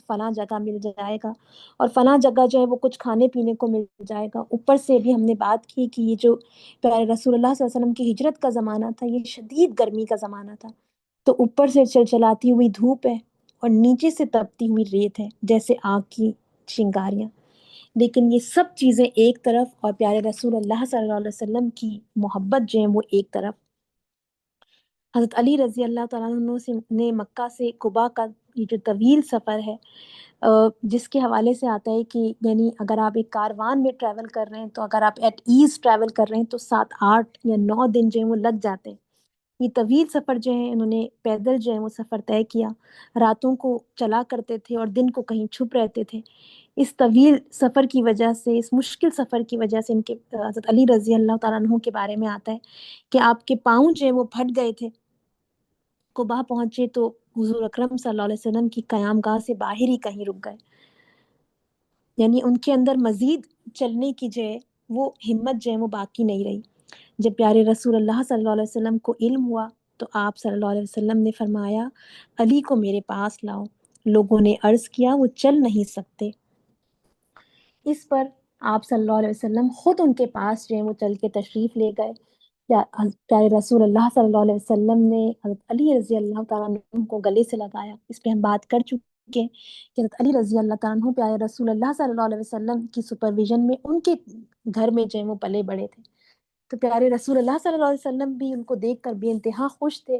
فلاں جگہ مل جائے گا اور فلاں جگہ جو ہے وہ کچھ کھانے پینے کو مل جائے گا۔ اوپر سے بھی ہم نے بات کی کہ یہ جو پیارے رسول اللہ صلی اللہ علیہ وسلم کی ہجرت کا زمانہ تھا یہ شدید گرمی کا زمانہ تھا، تو اوپر سے چلچلاتی ہوئی دھوپ ہے اور نیچے سے تپتی ہوئی ریت ہے جیسے آگ کی چنگاریاں، لیکن یہ سب چیزیں ایک طرف اور پیارے رسول اللہ صلی اللہ علیہ وسلم کی محبت جو ہے وہ ایک طرف۔ حضرت علی رضی اللہ تعالیٰ عنہ نے مکہ سے قباء کا یہ جو طویل سفر ہے جس کے حوالے سے آتا ہے کہ یعنی اگر آپ ایک کاروان میں ٹریول کر رہے ہیں تو اگر آپ ایٹ ایز ٹریول کر رہے ہیں تو 7 8 یا 9 دن جو ہیں وہ لگ جاتے ہیں۔ یہ طویل سفر جو ہے انہوں نے پیدل جو ہے وہ سفر طے کیا، راتوں کو چلا کرتے تھے اور دن کو کہیں چھپ رہتے تھے۔ اس طویل سفر کی وجہ سے، اس مشکل سفر کی وجہ سے ان کے حضرت علی رضی اللہ تعالیٰ عنہ کے بارے میں آتا ہے کہ آپ کے پاؤں جو ہے وہ پھٹ گئے تھے۔ قباء پہنچے تو حضور اکرم صلی اللہ علیہ وسلم کی قیام گاہ سے باہر ہی کہیں رک گئے، یعنی ان کے اندر مزید چلنے کی جو ہے وہ ہمت جو ہے وہ باقی نہیں رہی۔ جب پیارے رسول اللہ صلی اللہ علیہ وسلم کو علم ہوا تو آپ صلی اللہ علیہ وسلم نے فرمایا علی کو میرے پاس لاؤ۔ لوگوں نے عرض کیا وہ چل نہیں سکتے۔ اس پر آپ صلی اللہ علیہ وسلم خود ان کے پاس جو ہے وہ چل کے تشریف لے گئے۔ پیارے رسول اللہ صلی اللہ علیہ وسلم نے حضرت علی رضی اللہ تعالیٰ عنہ کو گلے سے لگایا۔ اس پہ ہم بات کر چکے ہیں کہ حضرت علی رضی اللہ تعالیٰ عنہ پیارے رسول اللہ صلی اللہ علیہ وسلم کی سپرویژن میں ان کے گھر میں جو ہے وہ پلے بڑے تھے، تو پیارے رسول اللہ صلی اللہ علیہ وسلم بھی ان کو دیکھ کر بے انتہا خوش تھے۔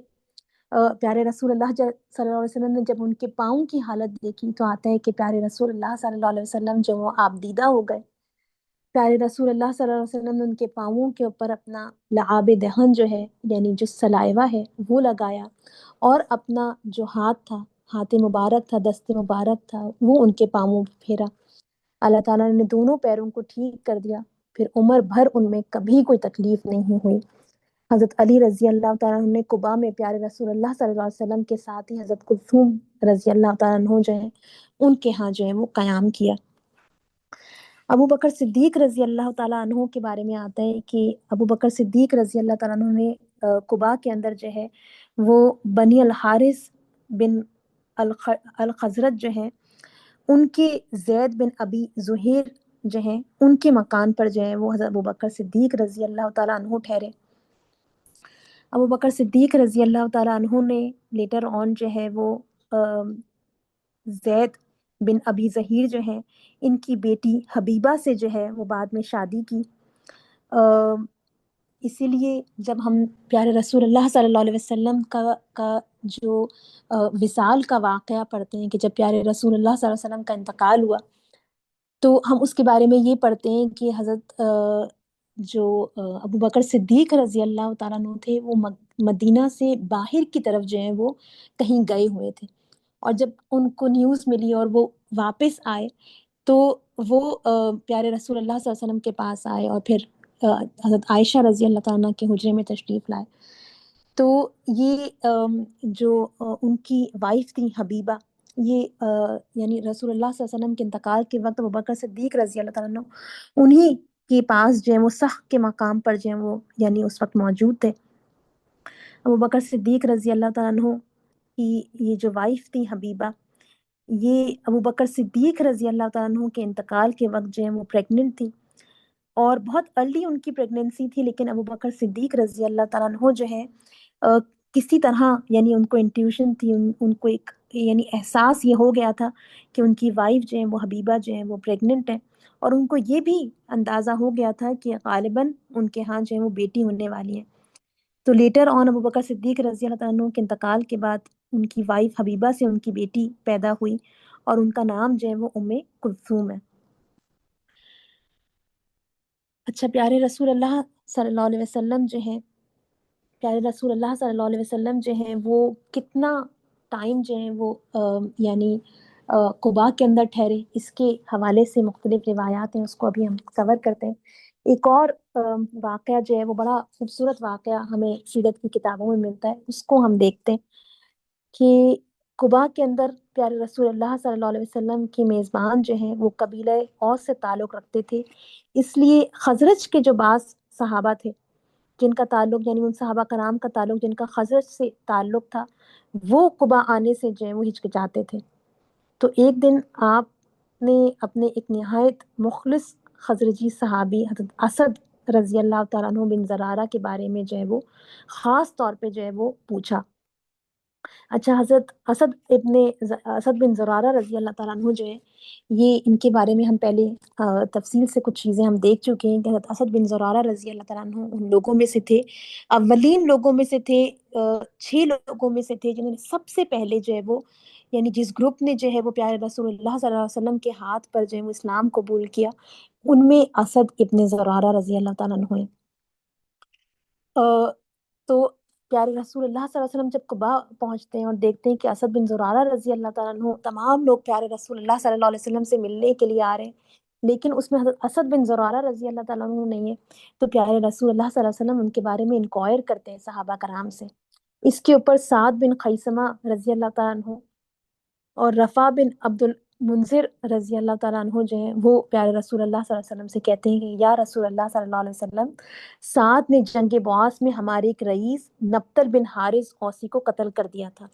پیارے رسول اللہ صلی اللہ علیہ وسلم نے جب ان کے پاؤں کی حالت دیکھی تو آتا ہے کہ پیارے رسول اللہ صلی اللہ علیہ وسلم جو وہ آپ دیدہ ہو گئے۔ پیارے رسول اللہ صلی اللہ علیہ وسلم نے ان کے پاؤں کے اوپر اپنا لعاب دہن جو ہے یعنی جو سلائیوا ہے وہ لگایا، اور اپنا جو ہاتھ تھا، ہاتھ مبارک تھا، دست مبارک تھا، وہ ان کے پاؤں پہ پھیرا۔ اللہ تعالیٰ نے دونوں پیروں کو ٹھیک کر دیا، پھر عمر بھر ان میں کبھی کوئی تکلیف نہیں ہوئی۔ حضرت علی رضی اللہ تعالیٰ عنہ نے قباء میں پیارے رسول اللہ صلی اللہ علیہ وسلم کے ساتھ ہی حضرت کلثوم رضی اللہ تعالیٰ عنہ جو ہیں ان کے ہاں جو ہے وہ قیام کیا۔ ابو بکر صدیق رضی اللہ تعالیٰ عنہ کے بارے میں آتا ہے کہ ابو بکر صدیق رضی اللہ تعالیٰ عنہ نے قباء کے اندر جو ہے وہ بنی الحارث بن الخزرج جو ہیں ان کے زید بن ابی زہیر جو ہیں ان کے مکان پر جو ہے وہ حضرت ابو بکر صدیق رضی اللہ تعالیٰ عنہ ٹھہرے۔ ابو بکر صدیق رضی اللہ تعالیٰ عنہ نے لیٹر آن جو ہے وہ زید بن ابی ظہیر جو ہیں ان کی بیٹی حبیبہ سے جو ہے وہ بعد میں شادی کی۔ اسی لیے جب ہم پیارے رسول اللہ صلی اللہ علیہ وسلم کا جو وصال کا واقعہ پڑھتے ہیں کہ جب پیارے رسول اللہ صلی اللہ علیہ وسلم کا انتقال ہوا تو ہم اس کے بارے میں یہ پڑھتے ہیں کہ حضرت جو ابو بکر صدیق رضی اللہ تعالیٰ عنہ تھے، وہ مدینہ سے باہر کی طرف جو ہیں وہ کہیں گئے ہوئے تھے، اور جب ان کو نیوز ملی اور وہ واپس آئے تو وہ پیارے رسول اللہ صلی اللہ علیہ وسلم کے پاس آئے اور پھر حضرت عائشہ رضی اللہ تعالیٰ عنہ کے حجرے میں تشریف لائے. تو یہ جو ان کی وائف تھی حبیبہ، یہ یعنی رسول اللہ صلی اللہ علیہ وسلم کے انتقال کے وقت ابو بکر صدیق رضی اللہ تعالیٰ عنہ انہی کے پاس جو ہے وہ سخت کے مقام پر جو ہے وہ یعنی اس وقت موجود تھے. ابو بکر صدیق رضی اللہ تعالیٰ عنہ کی یہ جو وائف تھی حبیبہ، یہ ابو بکر صدیق رضی اللہ تعالیٰ عنہ کے انتقال کے وقت جو ہے وہ پریگننٹ تھی، اور بہت ارلی ان کی پریگننسی تھی، لیکن ابو بکر صدیق رضی اللہ تعالیٰ عنہ جو ہے کسی طرح یعنی ان کو انٹیوشن تھی، ان کو ایک یعنی احساس یہ ہو گیا تھا کہ ان کی وائف جو ہے وہ حبیبہ جو ہے وہ پریگننٹ ہے، اور ان کو یہ بھی اندازہ ہو گیا تھا کہ غالباً ان کے ہاں جو ہے وہ بیٹی ہونے والی ہے. تو لیٹر آن ابو بکر صدیق رضی اللہ تعالیٰ عنہ کے انتقال کے بعد ان کی وائف حبیبہ سے ان کی بیٹی پیدا ہوئی، اور ان کا نام جو ہے وہ ام کلثوم ہے. اچھا، پیارے رسول اللہ صلی اللہ علیہ وسلم جو ہیں، پیارے رسول اللہ صلی اللہ علیہ وسلم جو ہیں وہ کتنا ٹائم جو ہے وہ یعنی قباء کے اندر ٹھہرے، اس کے حوالے سے مختلف روایات ہیں، اس کو ابھی ہم کور کرتے ہیں. ایک اور واقعہ جو ہے وہ بڑا خوبصورت واقعہ ہمیں سیرت کی کتابوں میں ملتا ہے، اس کو ہم دیکھتے ہیں کہ قباء کے اندر پیارے رسول اللہ صلی اللہ علیہ وسلم کی میزبان جو ہیں وہ قبیلہ اوس سے تعلق رکھتے تھے. اس لیے خزرج کے جو بعض صحابہ تھے جن کا تعلق یعنی ان صحابہ کرام کا تعلق جن کا خزرج سے تعلق تھا، وہ قباء آنے سے جو ہے وہ ہچکچاتے تھے. تو ایک دن آپ نے اپنے ایک نہایت مخلص خزرجی صحابی حضرت اسد رضی اللہ تعالیٰ عنہ بن زرارہ کے بارے میں جو ہے وہ خاص طور پہ جو ہے وہ پوچھا. اچھا، حضرت اسد بن زرارہ رضی اللہ تعالیٰ عنہ جو ہے، یہ ان کے بارے میں ہم پہلے تفصیل سے کچھ چیزیں ہم دیکھ چکے ہیں کہ حضرت اسد بن زرارہ رضی اللہ تعالیٰ عنہ ان لوگوں میں سے تھے، اولین لوگوں میں سے تھے، 6 لوگوں میں سے تھے جنہوں نے سب سے پہلے جو ہے وہ یعنی جس گروپ نے جو ہے وہ پیارے رسول اللہ صلی اللہ علیہ وسلم کے ہاتھ پر جو ہے وہ اسلام قبول کیا، ان میں اسد ابن زرارہ رضی اللہ تعالیٰ عنہ ہیں. تو پیارے رسول اللہ صلی اللہ علیہ وسلم جب قباء پہنچتے ہیں اور دیکھتے ہیں کہ اسد بن زرارہ رضی اللہ تعالیٰ عنہ، تمام لوگ پیارے رسول اللہ صلی اللہ علیہ وسلم سے ملنے کے لیے آ رہے ہیں، لیکن اس میں حضرت اسد بن زرارہ رضی اللہ تعالیٰ عنہ نہیں ہے، تو پیارے رسول اللہ صلی اللہ علیہ وسلم ان کے بارے میں انکوائر کرتے ہیں صحابہ کرام سے. اس کے اوپر سعد بن خیثمہ رضی اللہ تعالیٰ عنہ اور رفع بن عبد المنذر رضی اللہ تعالیٰ عنہ جو ہیں وہ پیارے رسول اللہ صلی اللہ علیہ وسلم سے کہتے ہیں کہ یا رسول اللہ صلی اللہ علیہ وسلم، سعد نے جنگ بعاث میں ہمارے ایک رئیس نبتل بن حارث اوسی کو قتل کر دیا تھا،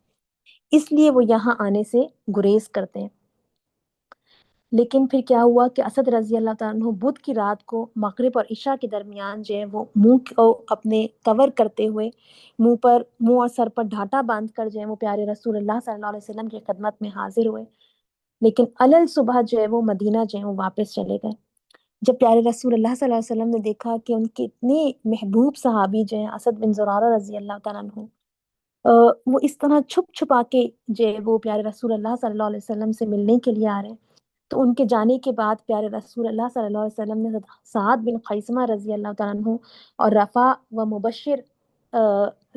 اس لیے وہ یہاں آنے سے گریز کرتے ہیں. لیکن پھر کیا ہوا کہ اسد رضی اللہ تعالیٰ عنہ بدھ کی رات کو مغرب اور عشاء کے درمیان جو ہے وہ منہ کو اپنے کور کرتے ہوئے منہ اور سر پر ڈھاٹا باندھ کر جو ہے وہ پیارے رسول اللہ صلی اللہ علیہ وسلم کی خدمت میں حاضر ہوئے، لیکن علل صبح جو ہے وہ مدینہ جو ہے وہ واپس چلے گئے. جب پیارے رسول اللہ صلی اللہ علیہ وسلم نے دیکھا کہ ان کے اتنے محبوب صحابی جو ہیں اسد بن زرارہ رضی اللہ تعالیٰ عنہ وہ اس طرح چھپ چھپا کے جو ہے وہ پیارے رسول اللہ صلی اللہ علیہ وسلم سے ملنے کے لیے آ رہے ہیں، تو ان کے جانے کے بعد پیارے رسول اللہ صلی اللہ علیہ وسلم نے حضرت سعد بن خیثمہ رضی اللہ تعالیٰ عنہ اور رفع و مبشر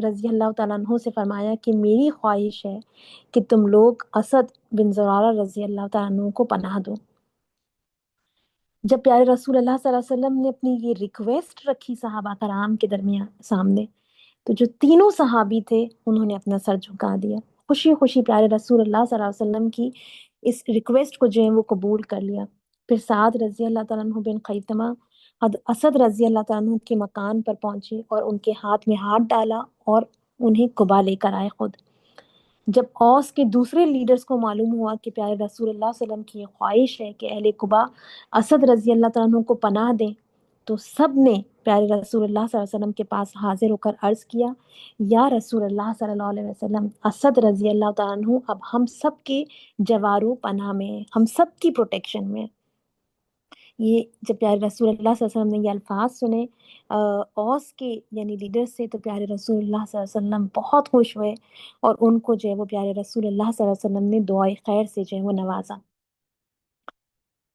رضی اللہ تعالیٰ عنہ سے فرمایا کہ میری خواہش ہے کہ تم لوگ اسد بن زرارہ رضی اللہ تعالیٰ عنہ کو پناہ دو. جب پیارے رسول اللہ صلی اللہ علیہ وسلم نے اپنی یہ ریکویسٹ رکھی صحابہ کرام کے درمیان سامنے، تو جو تینوں صحابی تھے انہوں نے اپنا سر جھکا دیا، خوشی خوشی پیارے رسول اللہ صلی اللہ علیہ وسلم کی اس ریکویسٹ کو جو ہے وہ قبول کر لیا. پھر سعد رضی اللہ تعالیٰ عنہ بن خیثمہ اسد رضی اللہ تعالیٰ عنہ کے مکان پر پہنچے اور ان کے ہاتھ میں ہاتھ ڈالا اور انہیں قباء لے کر آئے خود. جب اوس کے دوسرے لیڈرز کو معلوم ہوا کہ پیارے رسول اللہ صلی اللہ علیہ وسلم کی یہ خواہش ہے کہ اہل قباء اسد رضی اللہ تعالیٰ عنہ کو پناہ دیں، تو سب نے پیارے رسول اللہ صلی اللہ علیہ وسلم کے پاس حاضر ہو کر عرض کیا، یا رسول اللہ صلی اللہ علیہ وسلم، اسد رضی اللہ تعالیٰ عنہ اب ہم سب کے جوارو پناہ میں ہیں، ہم سب کی پروٹیکشن میں. یہ جب پیارے رسول اللہ صلی اللہ علیہ وسلم نے یہ الفاظ سنے اوس کے یعنی لیڈر سے، تو پیارے رسول اللہ صلی اللہ علیہ وسلم بہت خوش ہوئے اور ان کو جو ہے وہ پیارے رسول اللہ صلی اللہ علیہ وسلم نے دعائے خیر سے جو ہے وہ نوازا.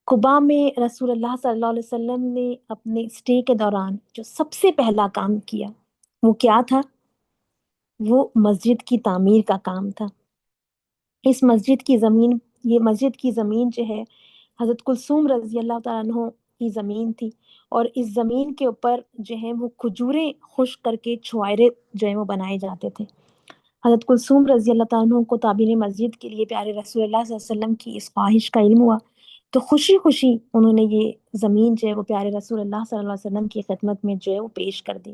قبا میں رسول اللہ صلی اللہ علیہ وسلم نے اپنے اسٹے کے دوران جو سب سے پہلا کام کیا وہ کیا تھا؟ وہ مسجد کی تعمیر کا کام تھا۔ اس مسجد کی زمین، یہ مسجد کی زمین جو ہے حضرت کلثوم رضی اللہ تعالیٰ عنہ کی زمین تھی، اور اس زمین کے اوپر جو ہے وہ کھجوریں خشک کر کے چھوائرے جو ہے وہ بنائے جاتے تھے۔ حضرت کلثوم رضی اللہ تعالیٰ عنہ کو تعمیر مسجد کے لیے پیارے رسول اللہ صلی اللہ علیہ وسلم کی اس خواہش کا علم ہوا، تو خوشی خوشی انہوں نے یہ زمین جو ہے وہ پیارے رسول اللہ صلی اللہ علیہ وسلم کی خدمت میں جو ہے وہ پیش کر دی۔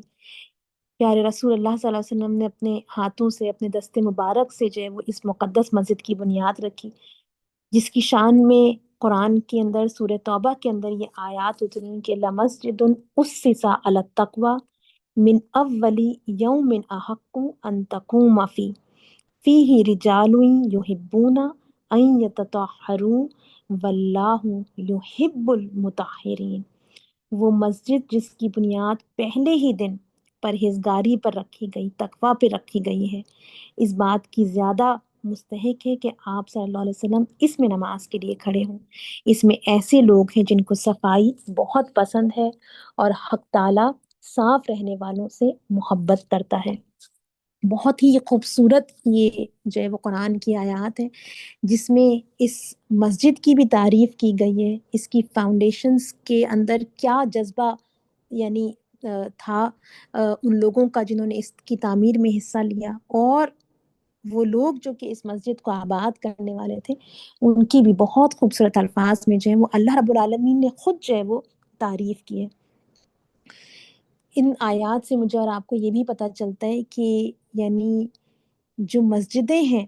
پیارے رسول اللہ صلی اللہ علیہ وسلم نے اپنے ہاتھوں سے، اپنے دست مبارک سے جو ہے وہ اس مقدس مسجد کی بنیاد رکھی، جس کی شان میں قرآن کے اندر سورہ توبہ کے اندر یہ آیات اتری کہ لَمَسْجِدٌ أُسِّسَ عَلَى التَّقْوَى من اولی یوم احق ان تقوم فیہ رجال یحبون ان یتطہروا واللہ یحب المطہرین۔ وہ مسجد جس کی بنیاد پہلے ہی دن پرہیزگاری پر رکھی گئی، تقوی پہ رکھی گئی ہے، اس بات کی زیادہ مستحق ہے کہ آپ صلی اللہ علیہ وسلم اس میں نماز کے لیے کھڑے ہوں۔ اس میں ایسے لوگ ہیں جن کو صفائی بہت پسند ہے اور حق تعالی صاف رہنے والوں سے محبت کرتا ہے۔ بہت ہی خوبصورت یہ جو ہے وہ قرآن کی آیات ہیں، جس میں اس مسجد کی بھی تعریف کی گئی ہے، اس کی فاؤنڈیشنز کے اندر کیا جذبہ یعنی تھا ان لوگوں کا جنہوں نے اس کی تعمیر میں حصہ لیا، اور وہ لوگ جو کہ اس مسجد کو آباد کرنے والے تھے ان کی بھی بہت خوبصورت الفاظ میں جو ہے وہ اللہ رب العالمین نے خود جو ہے وہ تعریف کی ہے۔ ان آیات سے مجھے اور آپ کو یہ بھی پتہ چلتا ہے کہ یعنی جو مسجدیں ہیں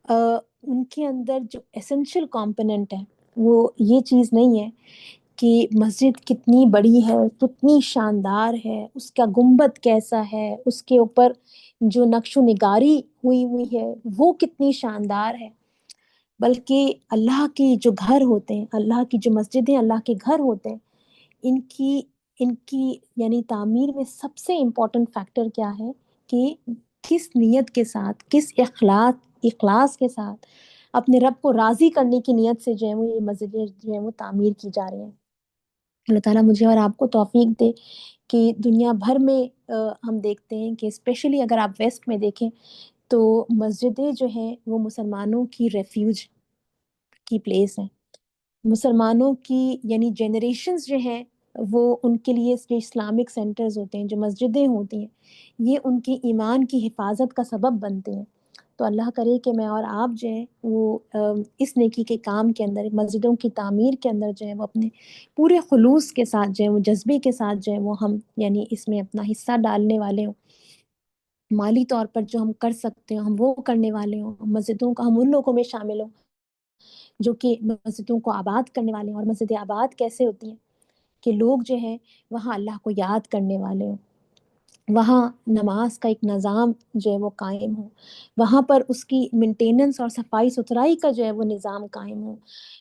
ان کے اندر جو ایسنشل کمپوننٹ ہے وہ یہ چیز نہیں ہے کہ مسجد کتنی بڑی ہے، کتنی شاندار ہے، اس کا گنبد کیسا ہے، اس کے اوپر جو نقش و نگاری ہوئی ہے وہ کتنی شاندار ہے، بلکہ اللہ کے جو گھر ہوتے ہیں، اللہ کی جو مسجدیں اللہ کے گھر ہوتے ہیں، ان کی یعنی تعمیر میں سب سے امپورٹنٹ فیکٹر کیا ہے کہ کس نیت کے ساتھ، کس اخلاص کے ساتھ اپنے رب کو راضی کرنے کی نیت سے جو ہے وہ یہ مسجدیں جو ہے وہ تعمیر کی جا رہی ہیں۔ اللہ تعالیٰ مجھے اور آپ کو توفیق دے کہ دنیا بھر میں ہم دیکھتے ہیں کہ اسپیشلی اگر آپ ویسٹ میں دیکھیں تو مسجدیں جو ہیں وہ مسلمانوں کی ریفیوج کی پلیس ہیں، مسلمانوں کی یعنی جنریشنز جو ہیں وہ ان کے لیے جو اسلامک سینٹرز ہوتے ہیں، جو مسجدیں ہوتی ہیں، یہ ان کی ایمان کی حفاظت کا سبب بنتے ہیں۔ تو اللہ کرے کہ میں اور آپ جو ہیں وہ اس نیکی کے کام کے اندر، مسجدوں کی تعمیر کے اندر جو ہے وہ اپنے پورے خلوص کے ساتھ جو ہے وہ جذبے کے ساتھ جو ہے وہ ہم یعنی اس میں اپنا حصہ ڈالنے والے ہوں، مالی طور پر جو ہم کر سکتے ہیں ہم وہ کرنے والے ہوں، مسجدوں کا ہم ان لوگوں میں شامل ہوں جو کہ مسجدوں کو آباد کرنے والے ہیں۔ اور مسجدیں آباد کیسے ہوتی ہیں کہ لوگ جو ہیں وہاں اللہ کو یاد کرنے والے ہوں، وہاں نماز کا ایک نظام جو ہے وہ قائم ہو، وہاں پر اس کی مینٹیننس اور صفائی ستھرائی کا جو ہے وہ نظام قائم ہو،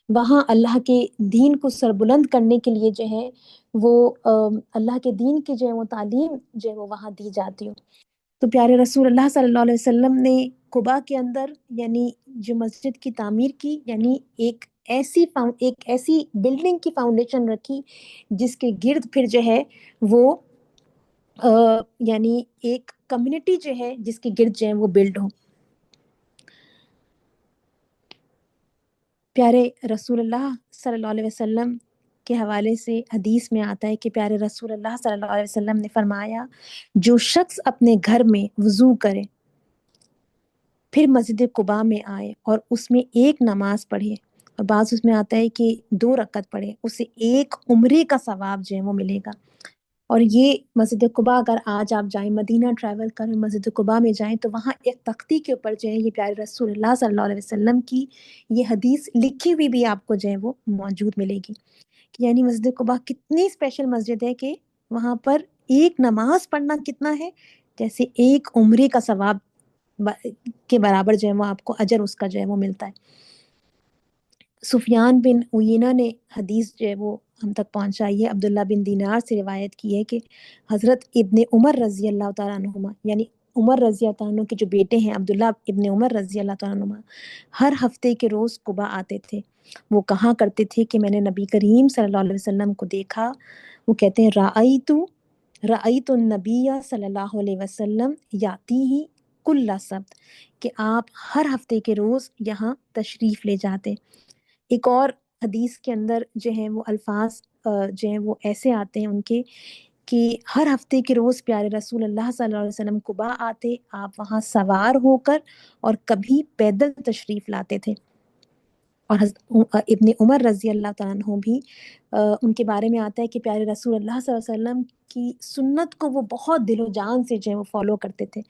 وہاں اللہ کے دین کو سربلند کرنے کے لیے جو ہے وہ اللہ کے دین کی جو ہے وہ تعلیم جو ہے وہ وہاں دی جاتی ہو۔ تو پیارے رسول اللہ صلی اللہ علیہ وسلم نے قباء کے اندر یعنی جو مسجد کی تعمیر کی، یعنی ایک ایسی بلڈنگ کی فاؤنڈیشن رکھی جس کے گرد پھر جو ہے وہ یعنی ایک کمیونٹی جو ہے جس کے گرد جو ہے وہ بلڈ ہو۔ پیارے رسول اللہ صلی اللہ علیہ وسلم کے حوالے سے حدیث میں آتا ہے کہ پیارے رسول اللہ صلی اللہ علیہ وسلم نے فرمایا، جو شخص اپنے گھر میں وضو کرے پھر مسجد قباء میں آئے اور اس میں ایک نماز پڑھے، اور بعض اس میں آتا ہے کہ 2 رکعت پڑھے، اسے 1 عمرے کا ثواب جو ہے وہ ملے گا۔ اور یہ مسجد قباء اگر آج آپ جائیں، مدینہ ٹریول کریں، مسجد قباء میں جائیں تو وہاں ایک تختی کے اوپر جو ہے یہ پیارے رسول اللہ صلی اللہ علیہ وسلم کی یہ حدیث لکھی ہوئی بھی آپ کو جو ہے وہ موجود ملے گی کہ یعنی مسجد قباء کتنی اسپیشل مسجد ہے کہ وہاں پر ایک نماز پڑھنا کتنا ہے، جیسے 1 عمرے کا ثواب کے برابر جو ہے وہ آپ کو اجر اس کا جو ہے وہ ملتا ہے۔ سفیان بن عیینہ نے حدیث جو ہے وہ ہم تک پہنچائی ہے، عبداللہ بن دینار سے روایت کی ہے کہ حضرت ابن عمر رضی اللہ تعالیٰ عنہما یعنی عمر رضی اللہ عنہ کے جو بیٹے ہیں عبداللہ ابن عمر رضی اللہ تعالیٰ عنہ ہر ہفتے کے روز قباء آتے تھے. وہ کہا کرتے تھے کہ میں نے نبی کریم صلی اللہ علیہ وسلم کو دیکھا. وہ کہتے ہیں رأیت النبی صلی اللہ علیہ وسلم یاتی ہی کل سبت، کہ آپ ہر ہفتے کے روز یہاں تشریف لے جاتے. ایک اور حدیث کے اندر جو ہیں وہ الفاظ جو ہیں وہ ایسے آتے ہیں ان کے کہ ہر ہفتے کے روز پیارے رسول اللہ صلی اللہ علیہ وسلم قباء آتے، آپ وہاں سوار ہو کر اور کبھی پیدل تشریف لاتے تھے. اور ابن عمر رضی اللہ تعالیٰ عنہ بھی ان کے بارے میں آتا ہے کہ پیارے رسول اللہ صلی اللہ علیہ وسلم کی سنت کو وہ بہت دل و جان سے جو ہے وہ فالو کرتے تھے.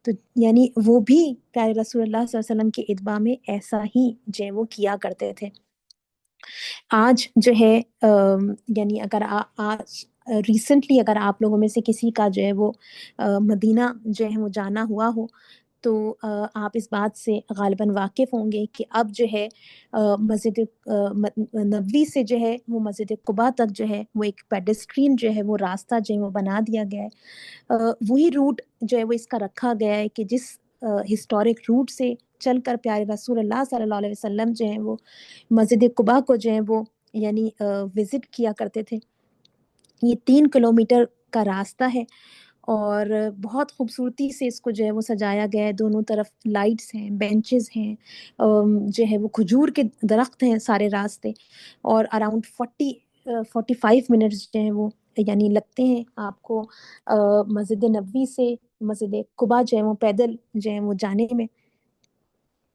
تو یعنی وہ بھی پیارے رسول اللہ صلی اللہ علیہ وسلم کے اتباع میں ایسا ہی جو ہے وہ کیا کرتے تھے. آج جو ہے یعنی اگر آج ریسنٹلی اگر آپ لوگوں میں سے کسی کا جو ہے وہ مدینہ جو ہے وہ جانا ہوا ہو تو آپ اس بات سے غالباً واقف ہوں گے کہ اب جو ہے مسجد نبوی سے جو ہے وہ مسجد قباء تک جو ہے وہ ایک پیڈسٹرین جو ہے وہ راستہ جو ہے وہ بنا دیا گیا ہے. وہی روٹ جو ہے وہ اس کا رکھا گیا ہے کہ جس ہسٹورک روٹ سے چل کر پیارے رسول اللہ صلی اللہ علیہ وسلم جو ہیں وہ مسجد قباء کو جو ہے وہ یعنی وزٹ کیا کرتے تھے. یہ 3 کلومیٹر کا راستہ ہے اور بہت خوبصورتی سے اس کو جو ہے وہ سجایا گیا ہے. دونوں طرف لائٹس ہیں، بینچز ہیں، جو ہے وہ کھجور کے درخت ہیں سارے راستے. اور اراؤنڈ 45 منٹس جو ہیں وہ یعنی لگتے ہیں آپ کو مسجد نبوی سے مسجد قباء جو ہے وہ پیدل جو ہے وہ جانے میں.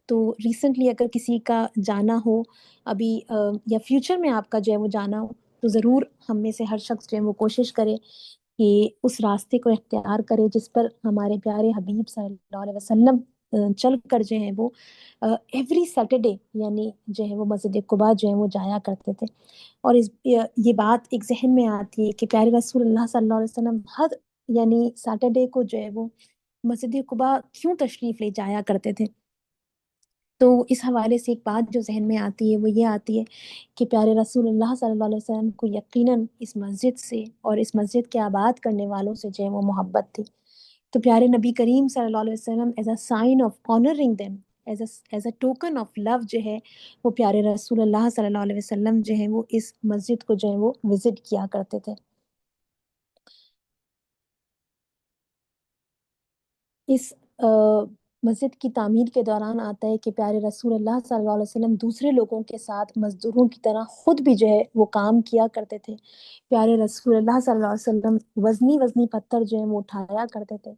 تو ریسنٹلی اگر کسی کا جانا ہو ابھی یا فیوچر میں آپ کا جو ہے وہ جانا ہو تو ضرور ہم میں سے ہر شخص جو ہے وہ کوشش کرے کہ اس راستے کو اختیار کرے جس پر ہمارے پیارے حبیب صلی اللہ علیہ وسلم چل کر جو ہے وہ ایوری سیٹرڈے یعنی جو ہے وہ مسجد قباء جو ہے وہ جایا کرتے تھے. اور یہ بات ایک ذہن میں آتی ہے کہ پیارے رسول اللہ صلی اللہ علیہ وسلم ہر یعنی سیٹرڈے کو جو ہے وہ مسجد قباء کیوں تشریف لے جایا کرتے تھے. تو اس حوالے سے ایک بات جو ذہن میں آتی ہے وہ یہ آتی ہے کہ پیارے رسول اللہ صلی اللہ علیہ وسلم کو یقیناً اس مسجد سے اور اس مسجد کے آباد کرنے والوں سے جو ہے وہ محبت تھی. تو پیارے نبی کریم صلی اللہ علیہ وسلم as a sign of honouring them as a token of love جو ہے وہ پیارے رسول اللہ صلی اللہ علیہ وسلم جو ہے وہ اس مسجد کو جو ہے وہ وزٹ کیا کرتے تھے. اس مسجد کی تعمیر کے دوران آتا ہے کہ پیارے رسول اللہ صلی اللہ علیہ وسلم دوسرے لوگوں کے ساتھ مزدوروں کی طرح خود بھی جو ہے وہ کام کیا کرتے تھے. پیارے رسول اللہ صلی اللہ علیہ وسلم وزنی پتھر جو ہے وہ اٹھایا کرتے تھے.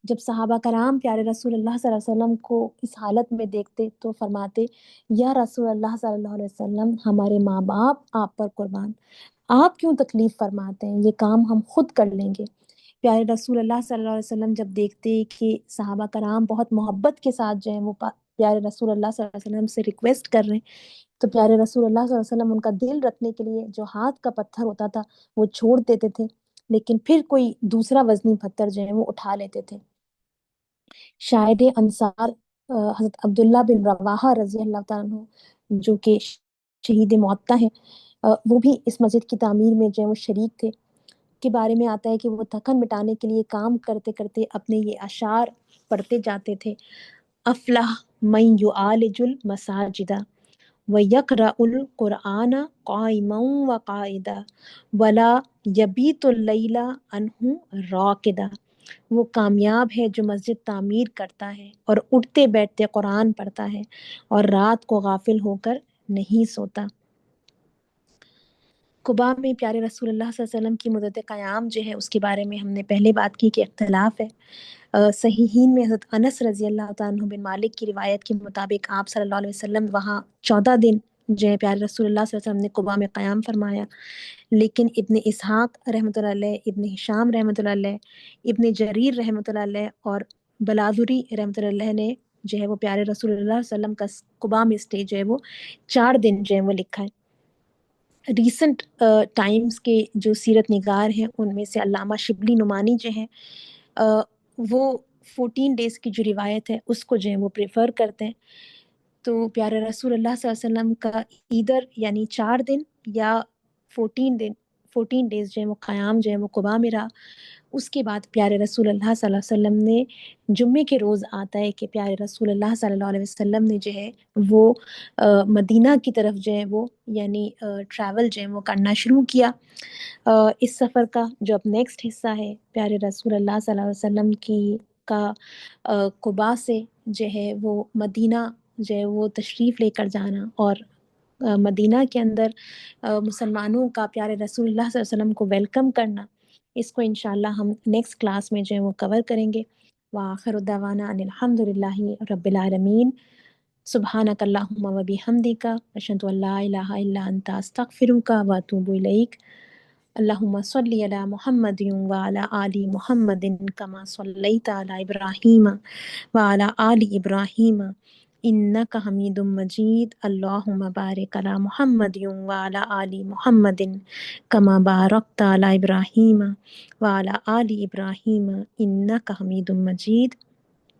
جب صحابہ کرام پیارے رسول اللہ صلی اللہ علیہ وسلم کو اس حالت میں دیکھتے تو فرماتے یا رسول اللہ صلی اللہ علیہ وسلم ہمارے ماں باپ آپ پر قربان، آپ کیوں تکلیف فرماتے ہیں، یہ کام ہم خود کر لیں گے. پیارے رسول اللہ صلی اللہ علیہ وسلم جب دیکھتے کہ صحابہ کرام بہت محبت کے ساتھ جو ہیں وہ پیارے رسول اللہ صلی اللہ علیہ وسلم سے ریکویسٹ کر رہے ہیں تو پیارے رسول اللہ صلی اللہ علیہ وسلم ان کا دل رکھنے کے لیے جو ہاتھ کا پتھر ہوتا تھا وہ چھوڑ دیتے تھے لیکن پھر کوئی دوسرا وزنی پتھر جو ہے وہ اٹھا لیتے تھے. شاہد انصار حضرت عبداللہ بن رواحہ رضی اللہ تعالیٰ عنہ جو کہ شہید معطا ہیں وہ بھی اس مسجد کی تعمیر میں جو ہے وہ شریک تھے. کے بارے میں آتا ہے کہ وہ تھکن مٹانے کے لیے کام کرتے کرتے اپنے یہ اشعار پڑھتے جاتے تھے. افلح من یعالج المساجد ویقرأ القرآن قائما وقاعدا ولا یبیت اللیل عنہ راقدا. وہ کامیاب ہے جو مسجد تعمیر کرتا ہے اور اٹھتے بیٹھتے قرآن پڑھتا ہے اور رات کو غافل ہو کر نہیں سوتا. قباء میں پیارے رسول اللہ صلی اللہ علیہ وسلم کی مدت قیام جو ہے اس کے بارے میں ہم نے پہلے بات کی کہ اختلاف ہے. صحیحین میں حضرت انس رضی اللہ تعالیٰ عنہ بن مالک کی روایت کے مطابق آپ صلی اللہ علیہ وسلم وہاں 14 دن جو ہے پیارے رسول اللہ صلی اللہ علیہ وسلم نے قباء میں قیام فرمایا. لیکن ابن اسحاق رحمۃ اللہ علیہ، ابن ہشام رحمۃ اللہ علیہ، ابن جریر رحمۃ اللہ علیہ اور بلادری رحمۃ اللہ علیہ نے جو ہے وہ پیارے رسول اللہ صلی اللہ علیہ وسلم کا قباء میں اسٹے جو ہے وہ 4 دن جو ہے وہ لکھا ہے. ریسنٹ ٹائمز کے جو سیرت نگار ہیں ان میں سے علامہ شبلی نعمانی جو ہیں وہ 14 ڈیز کی جو روایت ہے اس کو جو ہے وہ پریفر کرتے ہیں. تو پیارے رسول اللہ صلی اللہ علیہ وسلم کا ادھر یعنی 4 دن یا 14 ڈیز جو ہے وہ قیام جو ہے وہ قباء میں رہا. اس کے بعد پیارے رسول اللہ صلی اللہ علیہ وسلم نے جمعے کے روز آتا ہے کہ پیارے رسول اللہ صلی اللہ علیہ وسلم نے جو ہے وہ مدینہ کی طرف جو ہے وہ یعنی ٹریول جو ہے وہ کرنا شروع کیا۔ اس سفر کا جو اب نیکسٹ حصہ ہے پیارے رسول اللہ صلی اللہ علیہ وسلم کی کا قباء سے جو ہے وہ مدینہ جو ہے وہ تشریف لے کر جانا اور مدینہ کے اندر مسلمانوں کا پیارے رسول اللہ صلی اللہ علیہ وسلم کو ویلکم کرنا، اس کو انشاءاللہ ہم نیکسٹ کلاس میں جو ہے وہ کور کریں گے۔ وآخر دعوانا ان الحمد للہ رب العالمین۔ سبحانک اللہم و بحمدک اشہد ان لا الہ الا انت استغفرک و اتوب الیک۔ اللہم صلی علی محمد وعلی آل محمد کما صلیت علی ابراہیم وعلی آل ابراہیم انک حمید مجید۔ اللہم بارک علی محمد وعلی آل محمد کما بارکت علی ابراہیم وعلی آل ابراہیم انک حمید مجید۔